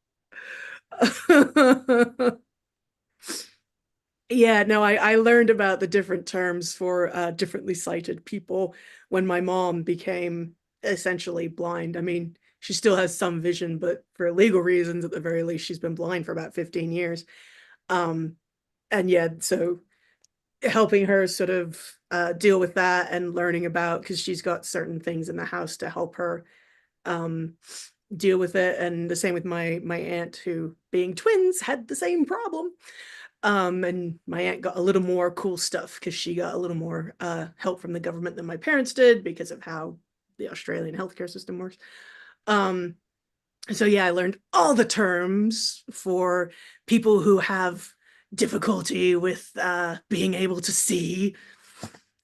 Yeah, no, I learned about the different terms for differently sighted people when my mom became essentially blind. I mean, she still has some vision, but for legal reasons, at the very least, she's been blind for about 15 years. And yeah, so helping her sort of deal with that and learning about, because she's got certain things in the house to help her deal with it. And the same with my aunt, who, being twins, had the same problem. And my aunt got a little more cool stuff because she got a little more help from the government than my parents did because of how the Australian healthcare system works. So yeah, I learned all the terms for people who have difficulty with being able to see.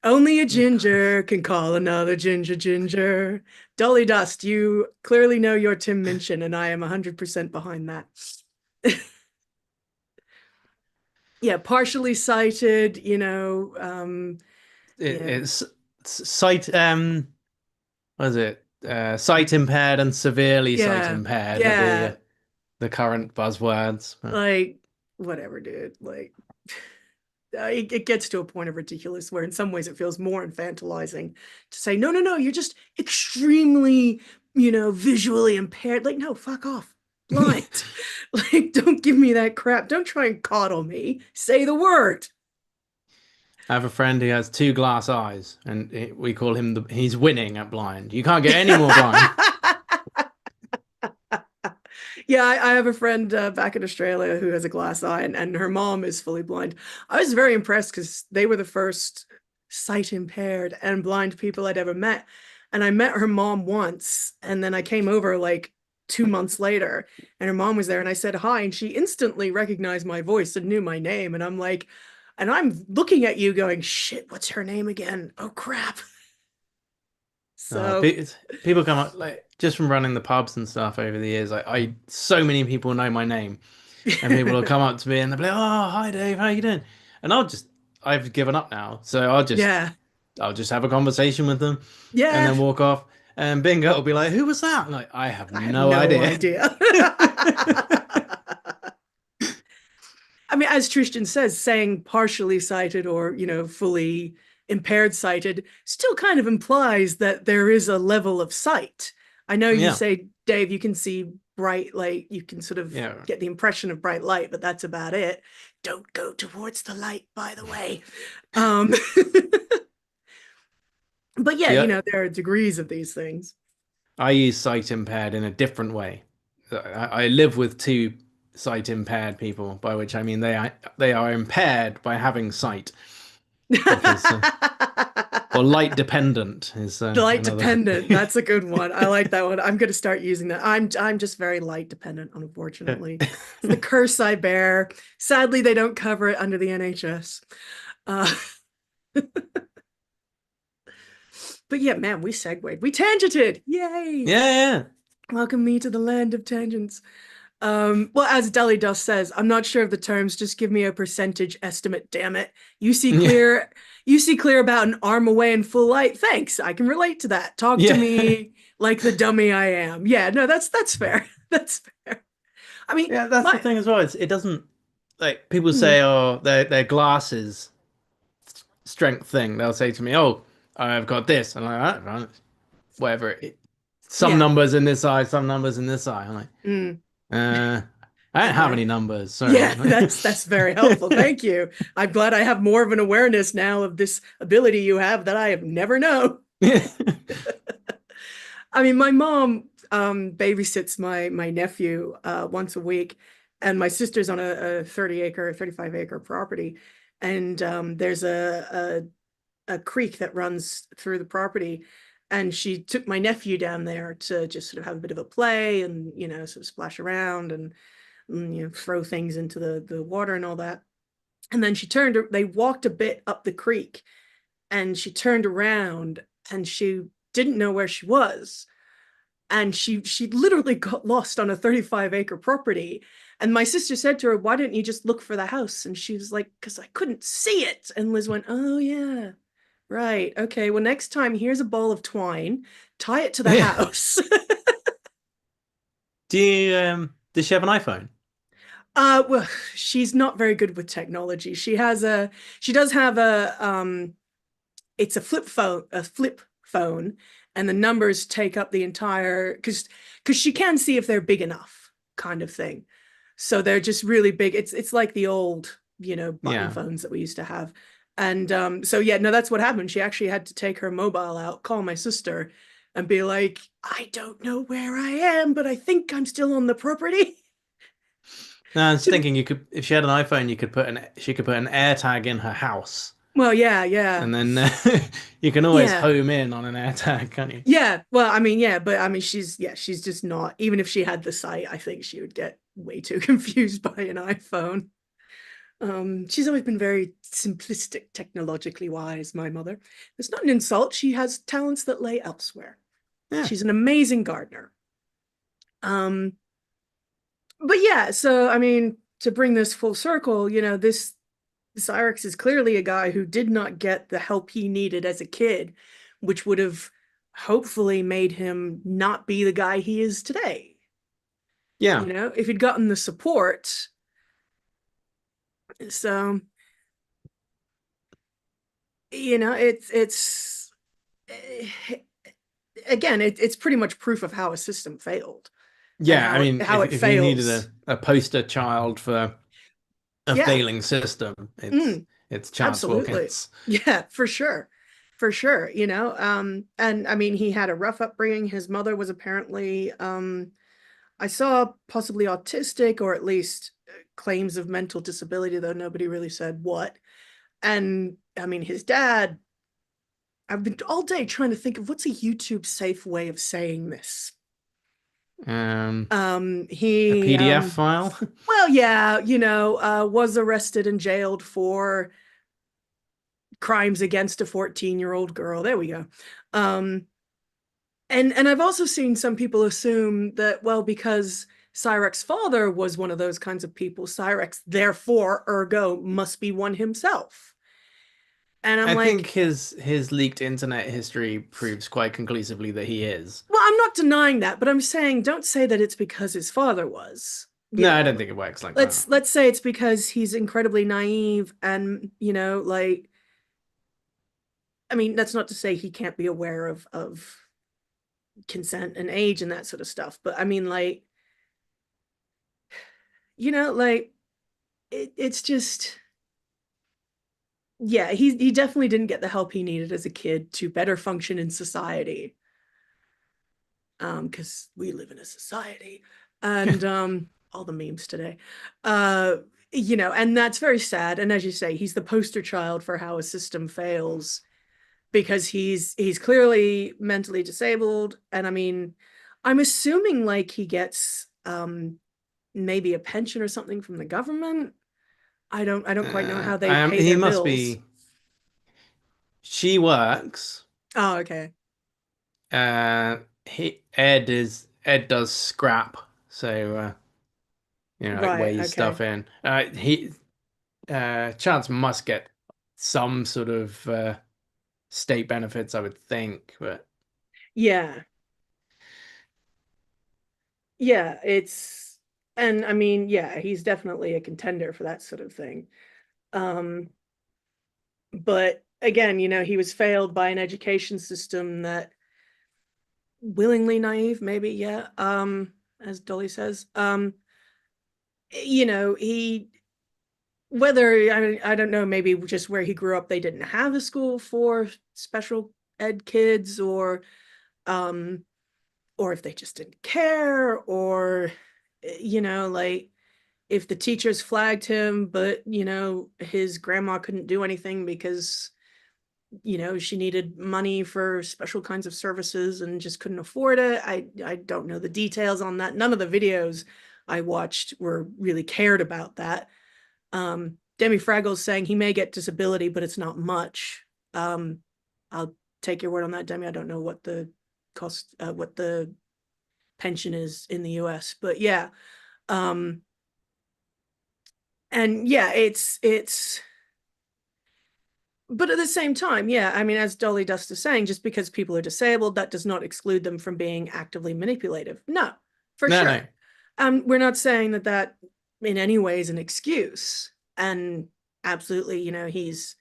Only a ginger can call another ginger. Dolly Dust, you clearly know your Tim Minchin, and I am 100% behind that. Yeah, partially sighted, It's sight what is it? Sight impaired and severely sight impaired are the current buzzwords. Like, whatever, dude. Like, it gets to a point of ridiculous where in some ways it feels more infantilizing to say, no, you're just extremely, visually impaired. Like, no, fuck off. Blind. Like, don't give me that crap. Don't try and coddle me. Say the word. I have a friend who has 2 glass eyes, and we call him he's winning at blind. You can't get any more blind. Yeah, I have a friend back in Australia who has a glass eye, and her mom is fully blind. I was very impressed because they were the first sight impaired and blind people I'd ever met. And I met her mom once, and then I came over like 2 months later, and her mom was there, and I said hi, and she instantly recognized my voice and knew my name. And I'm like, and I'm looking at you going, shit, what's her name again? Oh, crap. So People come up like just from running the pubs and stuff over the years. So many people know my name, and people will come up to me and they'll be like, "Oh, hi Dave, how you doing?" And I've given up now, so yeah, I'll just have a conversation with them, and yeah. then walk off. And Bingo will be like, "Who was that?" I'm like, I have I have no no idea. idea. I mean, as Tristan says, saying partially sighted or, fully impaired sighted still kind of implies that there is a level of sight. I know you Yeah, say, Dave, you can see bright light, you can sort of yeah. get the impression of bright light, but that's about it. Don't go towards the light, by the way. Um, but yeah, See, there are degrees of these things. I use sight impaired in a different way. I live with two sight impaired people, by which I mean they are impaired by having sight because or light dependent is Light another. dependent. That's a good one. I like that one. I'm going to start using that. I'm just very light dependent, unfortunately. It's the curse I bear. Sadly, they don't cover it under the NHS. Uh, but yeah, man, we segued. We tangented. Yay! Yeah, Welcome me to the land of tangents. Well, as Deli Dust says, I'm not sure of the terms. Just give me a percentage estimate, damn it. You see yeah, clear. You see clear about an arm away in full light. Thanks. I can relate to that. Talk to yeah, me like the dummy I am. Yeah, no, that's fair. That's fair. I mean, yeah. That's the thing as well. It doesn't like people mm, say, oh, their glasses strength thing. They'll say to me, oh, I've got this, and I'm like, right, whatever. Some yeah. numbers in this eye, some numbers in this eye. I'm like, Mm, uh, I don't have yeah. any numbers. Sorry. Yeah, that's very helpful. Thank you. I'm glad I have more of an awareness now of this ability you have that I have never known. I mean, my mom babysits my nephew once a week, and my sister's on a 30-acre, 35-acre property, and there's a creek that runs through the property, and she took my nephew down there to just sort of have a bit of a play and sort of splash around and throw things into the water and all that. And then they walked a bit up the creek, and she turned around and she didn't know where she was, and she literally got lost on a 35-acre property. And my sister said to her, why didn't you just look for the house? And she was like, because I couldn't see it. And Liz went, oh yeah, right, okay, well, next time, here's a ball of twine, tie it to the Yeah. house. Does she have an iPhone? Well, she's not very good with technology. She does have it's a flip phone, and the numbers take up the entire, because she can see if they're big enough, kind of thing. So they're just really big. It's like the old, button Yeah. phones that we used to have. And so yeah, no, that's what happened. She actually had to take her mobile out, call my sister, and be like, I don't know where I am, but I think I'm still on the property. No, I was thinking if she had an iPhone, she could put an AirTag in her house, Well, yeah. and then you can always Yeah. home in on an AirTag, can't you? Yeah. Well, I mean, yeah, but I mean, she's just not, even if she had the site, I think she would get way too confused by an iPhone. She's always been very simplistic, technologically wise, my mother. It's not an insult. She has talents that lay elsewhere. Yeah. She's an amazing gardener. But yeah, so I mean, to bring this full circle, this Cyraxx is clearly a guy who did not get the help he needed as a kid, which would have hopefully made him not be the guy he is today. Yeah. If he'd gotten the support. So, it's again, it's pretty much proof of how a system failed and Yeah, I mean, how it if you needed fails. a poster child for a Yeah. failing system, Mm. it's Chance Absolutely. Willkins. Yeah, for sure. For sure, and I mean, he had a rough upbringing. His mother was apparently, I saw possibly autistic, or at least claims of mental disability, though nobody really said what. And I mean, his dad, I've been all day trying to think of what's a YouTube safe way of saying this. A He, PDF file. well, yeah, was arrested and jailed for crimes against a 14-year-old girl. There we go. And I've also seen some people assume that, well, because Cyrax's father was one of those kinds of people, Cyraxx, therefore, ergo, must be one himself. And I'm I like, think his leaked internet history proves quite conclusively that he is. well, I'm not denying that, but I'm saying don't say that it's because his father was. No, I don't think it works like that. Let's say it's because he's incredibly naive and, like, I mean, that's not to say he can't be aware of consent and age and that sort of stuff, but I mean, like, like it's just, yeah, he definitely didn't get the help he needed as a kid to better function in society. Because we live in a society, and all the memes today, and that's very sad. And as you say, he's the poster child for how a system fails because he's clearly mentally disabled. And I mean, I'm assuming like he gets maybe a pension or something from the government. I don't quite know how they pay he their must bills. be. She works. Oh, okay. Ed does scrap, so like Right, weighs okay. stuff in. Chance must get some sort of state benefits, I would think, but Yeah. Yeah, and I mean, yeah, he's definitely a contender for that sort of thing. But again, he was failed by an education system that willingly naive, maybe, yeah, as Dolly says. He whether I don't know, maybe just where he grew up, they didn't have a school for special ed kids, or if they just didn't care, or like if the teachers flagged him, but his grandma couldn't do anything because she needed money for special kinds of services and just couldn't afford it. I don't know the details on that. None of the videos I watched were really cared about that. Demi Fraggle's saying he may get disability, but it's not much. I'll take your word on that, Demi. I don't know what the cost, what the pension is in the US, but yeah. And yeah, it's but at the same time, yeah, I mean, as Dolly Dust is saying, just because people are disabled, that does not exclude them from being actively manipulative. No, for sure. No. We're not saying that in any way is an excuse. And absolutely, he is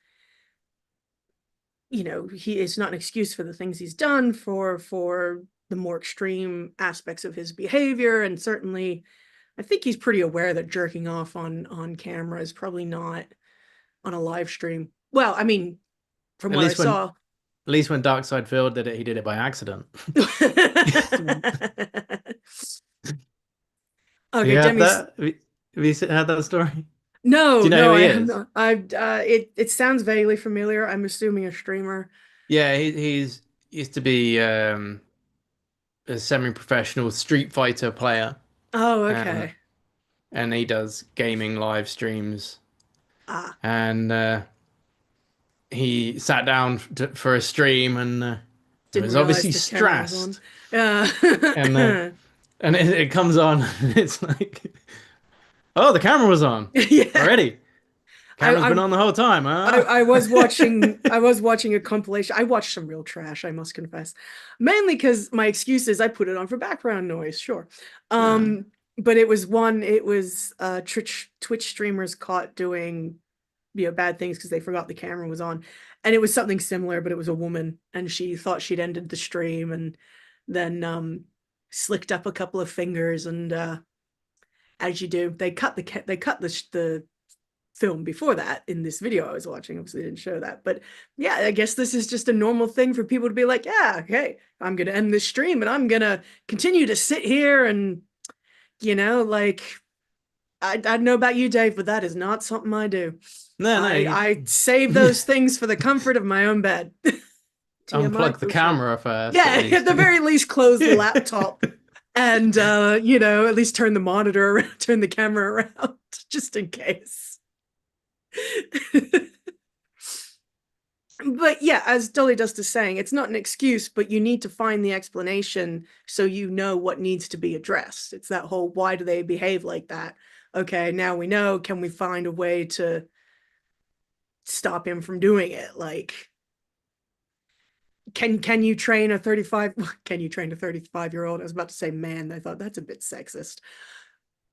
not an excuse for the things he's done, for the more extreme aspects of his behavior. And certainly, I think he's pretty aware that jerking off on camera is probably not on a live stream. Well, I mean, from what I saw. At least when Darkseid did it, he did it by accident. Okay, you Demi's. Have you heard that story? No, Do you know no, who he I is? have not. It sounds vaguely familiar. I'm assuming a streamer. Yeah, he's used to be a semi-professional Street Fighter player. Oh, okay. And he does gaming live streams. Ah. And he sat down for a stream and it was obviously stressed. And it comes on and it's like, oh, the camera was on already. Camera's been on the whole time, huh? I was watching a compilation. I watched some real trash, I must confess. Mainly because my excuse is I put it on for background noise, sure. But it was Twitch streamers caught doing bad things because they forgot the camera was on. And it was something similar, but it was a woman, and she thought she'd ended the stream and then slicked up a couple of fingers, and as you do, they cut the film before that in this video I was watching. Obviously they didn't show that, but yeah, I guess this is just a normal thing for people to be like, yeah, okay, I'm gonna end this stream and I'm gonna continue to sit here and like, I don't know about you, Dave, but that is not something I do. No, I save those things for the comfort of my own bed. Unplug the camera first. Yeah, at the very least, close the laptop and at least turn the monitor around, turn the camera around, just in case. But yeah, as Dolly Dust is saying, it's not an excuse, but you need to find the explanation so you know what needs to be addressed. It's that whole, why do they behave like that? Okay, now we know. Can we find a way to stop him from doing it? Like, can you train a 35 can you train a 35-year-old? I was about to say man. I thought that's a bit sexist.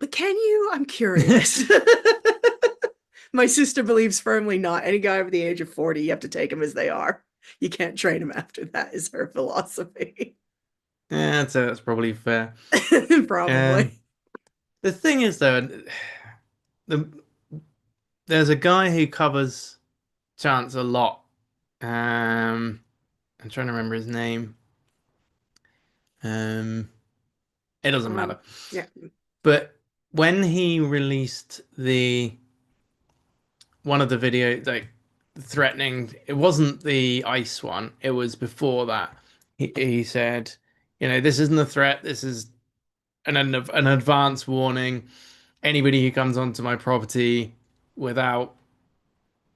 But can you? I'm curious. My sister believes firmly not. Any guy over the age of 40, you have to take them as they are. You can't train them after that, is her philosophy. Yeah, that's probably fair. Probably. The thing is, though, there's a guy who covers Chance a lot. I'm trying to remember his name. It doesn't matter. Yeah. But when he released one of the videos, like threatening, it wasn't the ice one. It was before that. He said, this isn't a threat. This is an advance warning. Anybody who comes onto my property without,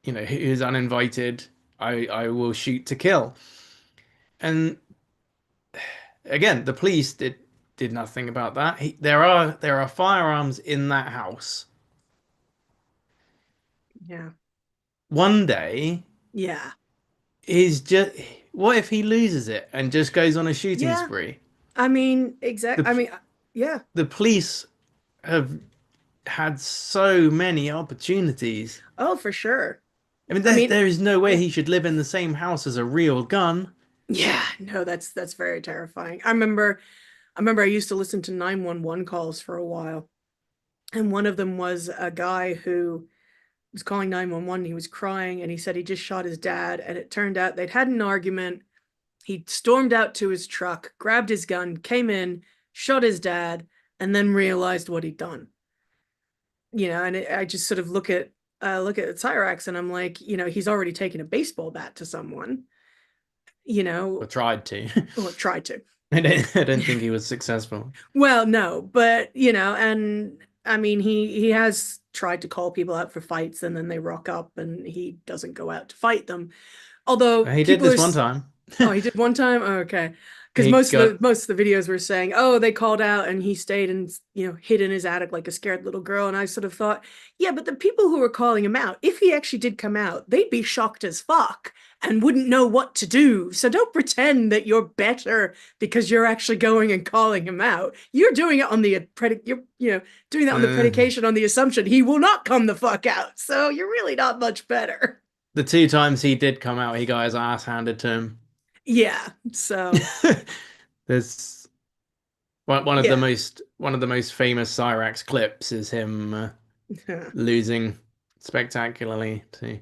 who's uninvited, I will shoot to kill. And again, the police did nothing about that. There are firearms in that house. Yeah. One day, Yeah. what if he loses it and just goes on a shooting spree? I mean, exactly. Yeah. The police have had so many opportunities. Oh, for sure. I mean, there is no way he should live in the same house as a real gun. Yeah, no, that's very terrifying. I remember I used to listen to 911 calls for a while. And one of them was a guy who was calling 911. He was crying and he said he just shot his dad. And it turned out they'd had an argument. He stormed out to his truck, grabbed his gun, came in, shot his dad, and then realized what he'd done. And I just sort of look at Cyraxx and I'm like, he's already taken a baseball bat to someone. Or tried to. Well, tried to. I don't think he was successful. Well, no, but and I mean, he has tried to call people out for fights, and then they rock up, and he doesn't go out to fight them. Although he did this one time. Oh, he did one time. Oh, okay, because most of the videos were saying, oh, they called out, and he stayed and hid in his attic like a scared little girl. And I sort of thought, yeah, but the people who were calling him out, if he actually did come out, they'd be shocked as fuck and wouldn't know what to do. So don't pretend that you're better because you're actually going and calling him out. You're doing it on the doing that on the predication on the assumption he will not come the fuck out. So you're really not much better. The 2 times he did come out, he got his ass handed to him. Yeah. So there's one of the most famous Cyraxx clips is him losing spectacularly to.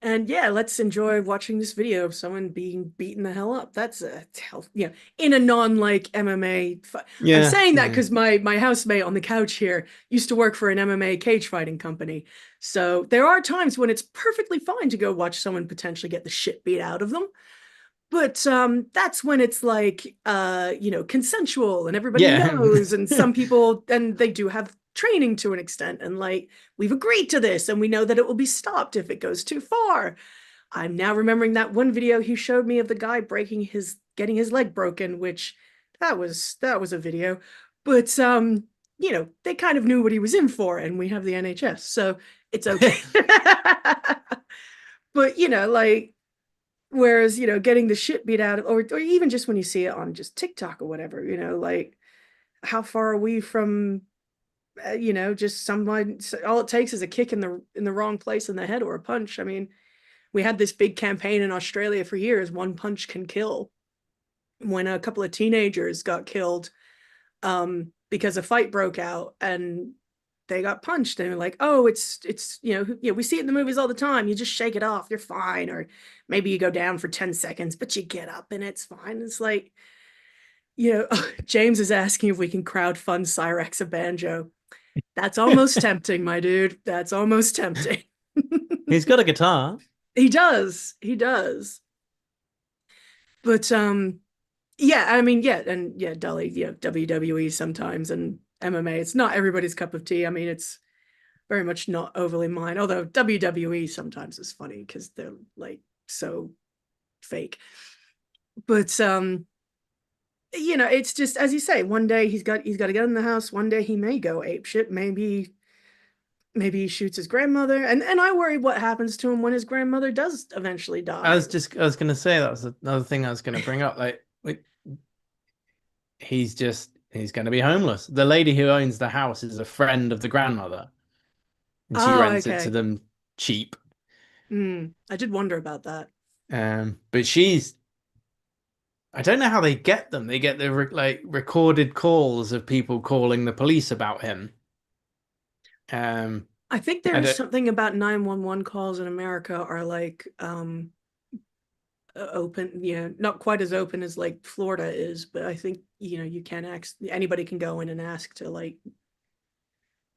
And yeah, let's enjoy watching this video of someone being beaten the hell up. That's in a non-like MMA. I'm saying that because my housemate on the couch here used to work for an MMA cage fighting company. So there are times when it's perfectly fine to go watch someone potentially get the shit beat out of them. But that's when it's like, consensual and everybody knows. And some people, and they do have training to an extent. And like, we've agreed to this and we know that it will be stopped if it goes too far. I'm now remembering that one video he showed me of the guy getting his leg broken, which that was a video. But, they kind of knew what he was in for, and we have the NHS. So it's okay. But, whereas, getting the shit beat out of, or even just when you see it on just TikTok or whatever, like, how far are we from, just someone, all it takes is a kick in the wrong place in the head or a punch. I mean, we had this big campaign in Australia for years, one punch can kill, when a couple of teenagers got killed because a fight broke out and they got punched, and they're like, oh, it's we see it in the movies all the time. You just shake it off, you're fine. Or maybe you go down for 10 seconds, but you get up and it's fine. It's like, James is asking if we can crowdfund Cyraxx a banjo. That's almost tempting, my dude. That's almost tempting. He's got a guitar. He does. But yeah, I mean, yeah, and yeah, Dolly, WWE sometimes, and MMA, it's not everybody's cup of tea. I mean, it's very much not overly mine, although WWE sometimes is funny because they're like so fake. But you know, it's just as you say, one day he's got to get in the house, one day he may go apeshit, maybe he shoots his grandmother, and I worry what happens to him when his grandmother does eventually die. I was gonna say that was another thing I was gonna bring up. Like he's gonna be homeless. The lady who owns the house is a friend of the grandmother, and she rents it to them cheap. I did wonder about that. But I don't know how they get them. They get the recorded calls of people calling the police about him. I think there's something about 911 calls in America are like open, you know, not quite as open as like Florida is, but I think, you know, you can anybody can go in and ask to like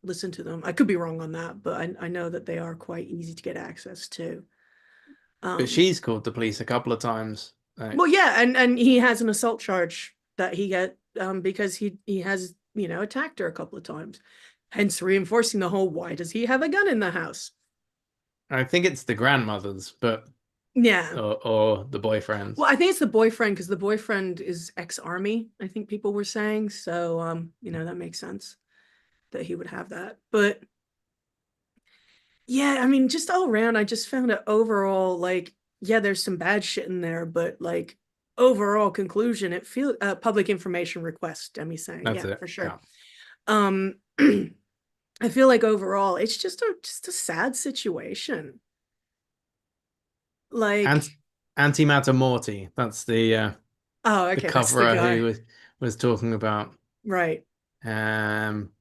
listen to them. I could be wrong on that, but I know that they are quite easy to get access to. But she's called the police a couple of times. Well, yeah, and he has an assault charge that he got because he has, you know, attacked her a couple of times. Hence reinforcing the whole, why does he have a gun in the house? I think it's the grandmother's, but yeah, or the boyfriend's. Well, I think it's the boyfriend because the boyfriend is ex-army, I think people were saying. So you know, that makes sense that he would have that. But yeah, I mean, just all around, I just found it overall like, yeah, there's some bad shit in there, but like overall conclusion, it feels public information request, Demi saying. That's yeah, it. for sure. Yeah. I feel like overall it's just a sad situation. Like Antimatter Morty. That's the oh, okay, the that's the coverer guy. who was talking about. Right. One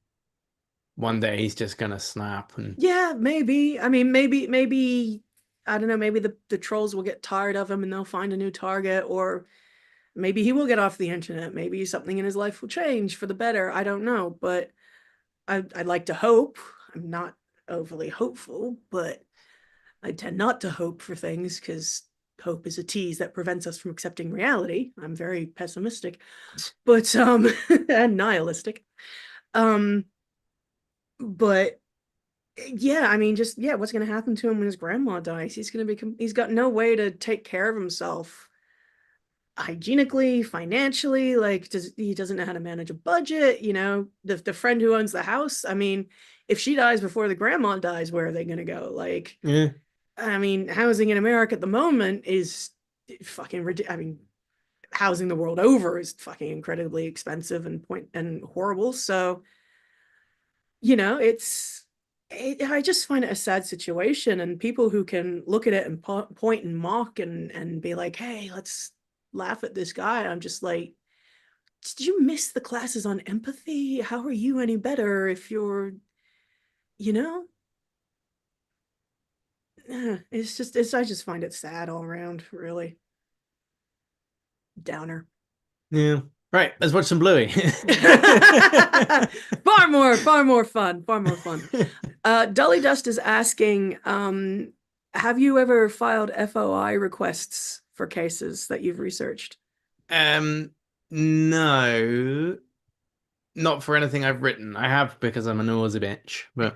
day he's just gonna snap and yeah, maybe. I mean, maybe I don't know, maybe the trolls will get tired of him and they'll find a new target, or maybe he will get off the internet. Maybe something in his life will change for the better. I don't know, but I'd like to hope. I'm not overly hopeful, but I tend not to hope for things because hope is a tease that prevents us from accepting reality. I'm very pessimistic, but and nihilistic. But yeah, I mean, just yeah, what's going to happen to him when his grandma dies? He's got no way to take care of himself hygienically, financially. Like, he doesn't know how to manage a budget? You know, the friend who owns the house, I mean, if she dies before the grandma dies, where are they going to go? Like, yeah. I mean, housing in America at the moment is fucking ridiculous. I mean, housing the world over is fucking incredibly expensive and horrible. So, you know, I just find it a sad situation, and people who can look at it and point and mock and be like, hey, let's laugh at this guy. I'm just like, did you miss the classes on empathy? How are you any better if you're, you know? I just find it sad all around, really. Downer. Yeah. Right, let's watch some Bluey. far more fun. Dully Dust is asking, have you ever filed FOI requests for cases that you've researched? No. Not for anything I've written. I have because I'm a nosy bitch, but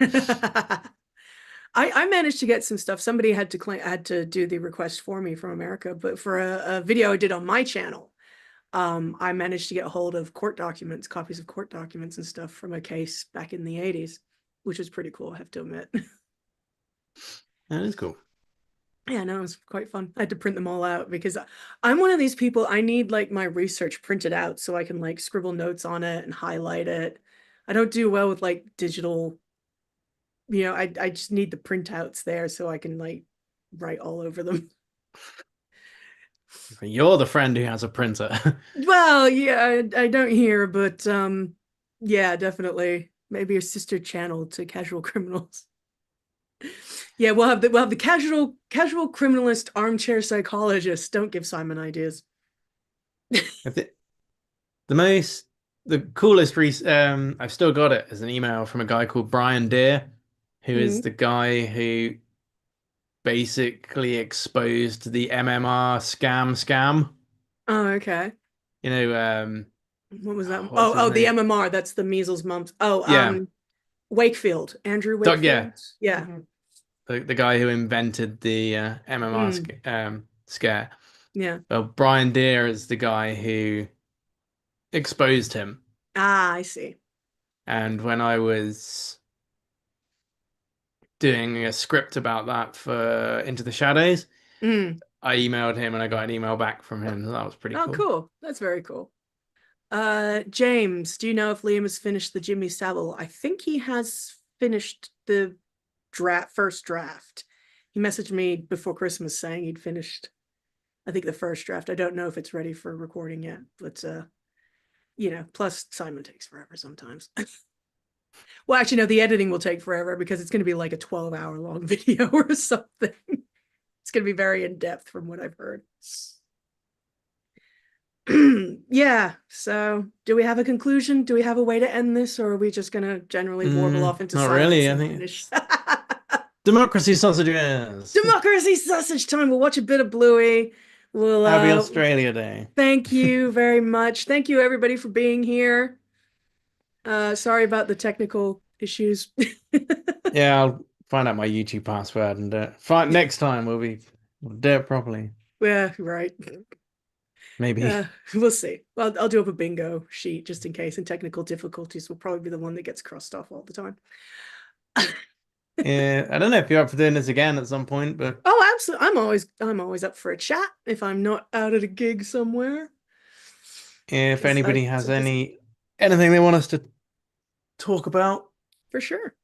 I managed to get some stuff. Somebody had to do the request for me from America, but for a video I did on my channel, I managed to get a hold of copies of court documents and stuff from a case back in the 80s, which was pretty cool, I have to admit. that is cool. Yeah, no, it was quite fun. I had to print them all out because I'm one of these people, I need like my research printed out so I can like scribble notes on it and highlight it. I don't do well with like digital, you know, I just need the printouts there so I can like write all over them. You're the friend who has a printer. Well, yeah, I don't hear, but yeah, definitely. Maybe a sister channel to Casual Criminals. Yeah, we'll have the casual criminalist armchair psychologist. Don't give Simon ideas. The coolest I've still got it as an email from a guy called Brian Deere, who is the guy who basically exposed the MMR scam. Oh, okay. You know, what was that? Oh, The MMR. That's the measles, mumps. Oh, yeah. Wakefield, Andrew Wakefield. Yeah. The guy who invented the MMR scare. Yeah. Well, Brian Deere is the guy who exposed him. Ah, I see. And when I was doing a script about that for Into the Shadows, Mm. I emailed him and I got an email back from him. So that was pretty Oh, cool. cool. That's very cool. James, do you know if Liam has finished the Jimmy Savile? I think he has finished the first draft. He messaged me before Christmas saying he'd finished, I think, the first draft. I don't know if it's ready for recording yet, but plus Simon takes forever sometimes. Well, actually, no, the editing will take forever because it's going to be like a 12-hour long video or something. It's going to be very in depth from what I've heard. Yeah, so do we have a conclusion? Do we have a way to end this, or are we just going to generally warble off into not silence really. and I think finish? democracy sausages. Democracy sausage time. We'll watch a bit of Bluey. We'll Happy Australia Day. Thank you very much. Thank you everybody for being here. Sorry about the technical issues. Yeah, I'll find out my YouTube password and do it. Next time we'll do it properly. Yeah, right. Maybe. We'll see. Well, I'll do up a bingo sheet just in case, and technical difficulties will probably be the one that gets crossed off all the time. Yeah, I don't know if you're up for doing this again at some point, but Oh, absolutely. I'm always up for a chat if I'm not out at a gig somewhere. if 'Cause anybody I- has so this- anything they want us to talk about, For sure.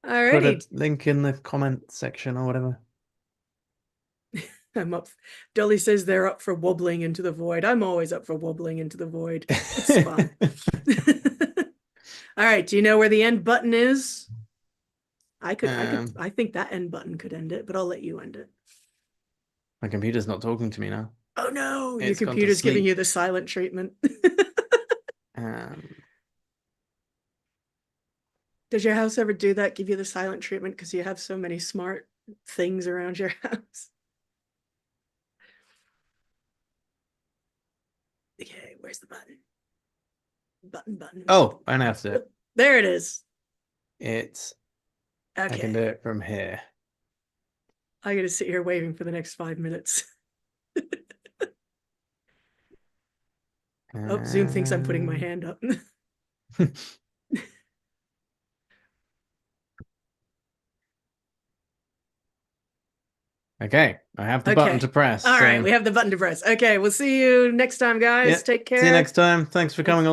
put Alrighty. a link in the comment section or whatever. I'm up. Dolly says they're up for wobbling into the void. I'm always up for wobbling into the void. It's fun. All right. Do you know where the end button is? I think that end button could end it, but I'll let you end it. My computer's not talking to me now. Oh no, your It's gone to computer's giving sleep. you the silent treatment. Does your house ever do that? Give you the silent treatment because you have so many smart things around your house? Okay, where's the button? Button. Oh, I know how to do it. There it is. I can do Okay. it from here. I gotta sit here waiting for the next 5 minutes. Oh, Zoom thinks I'm putting my hand up. Okay, I have the button to press. All right, we have the button to press. Okay, we'll see you next time, guys. Yeah, Take care. see you next time. Thanks for coming along.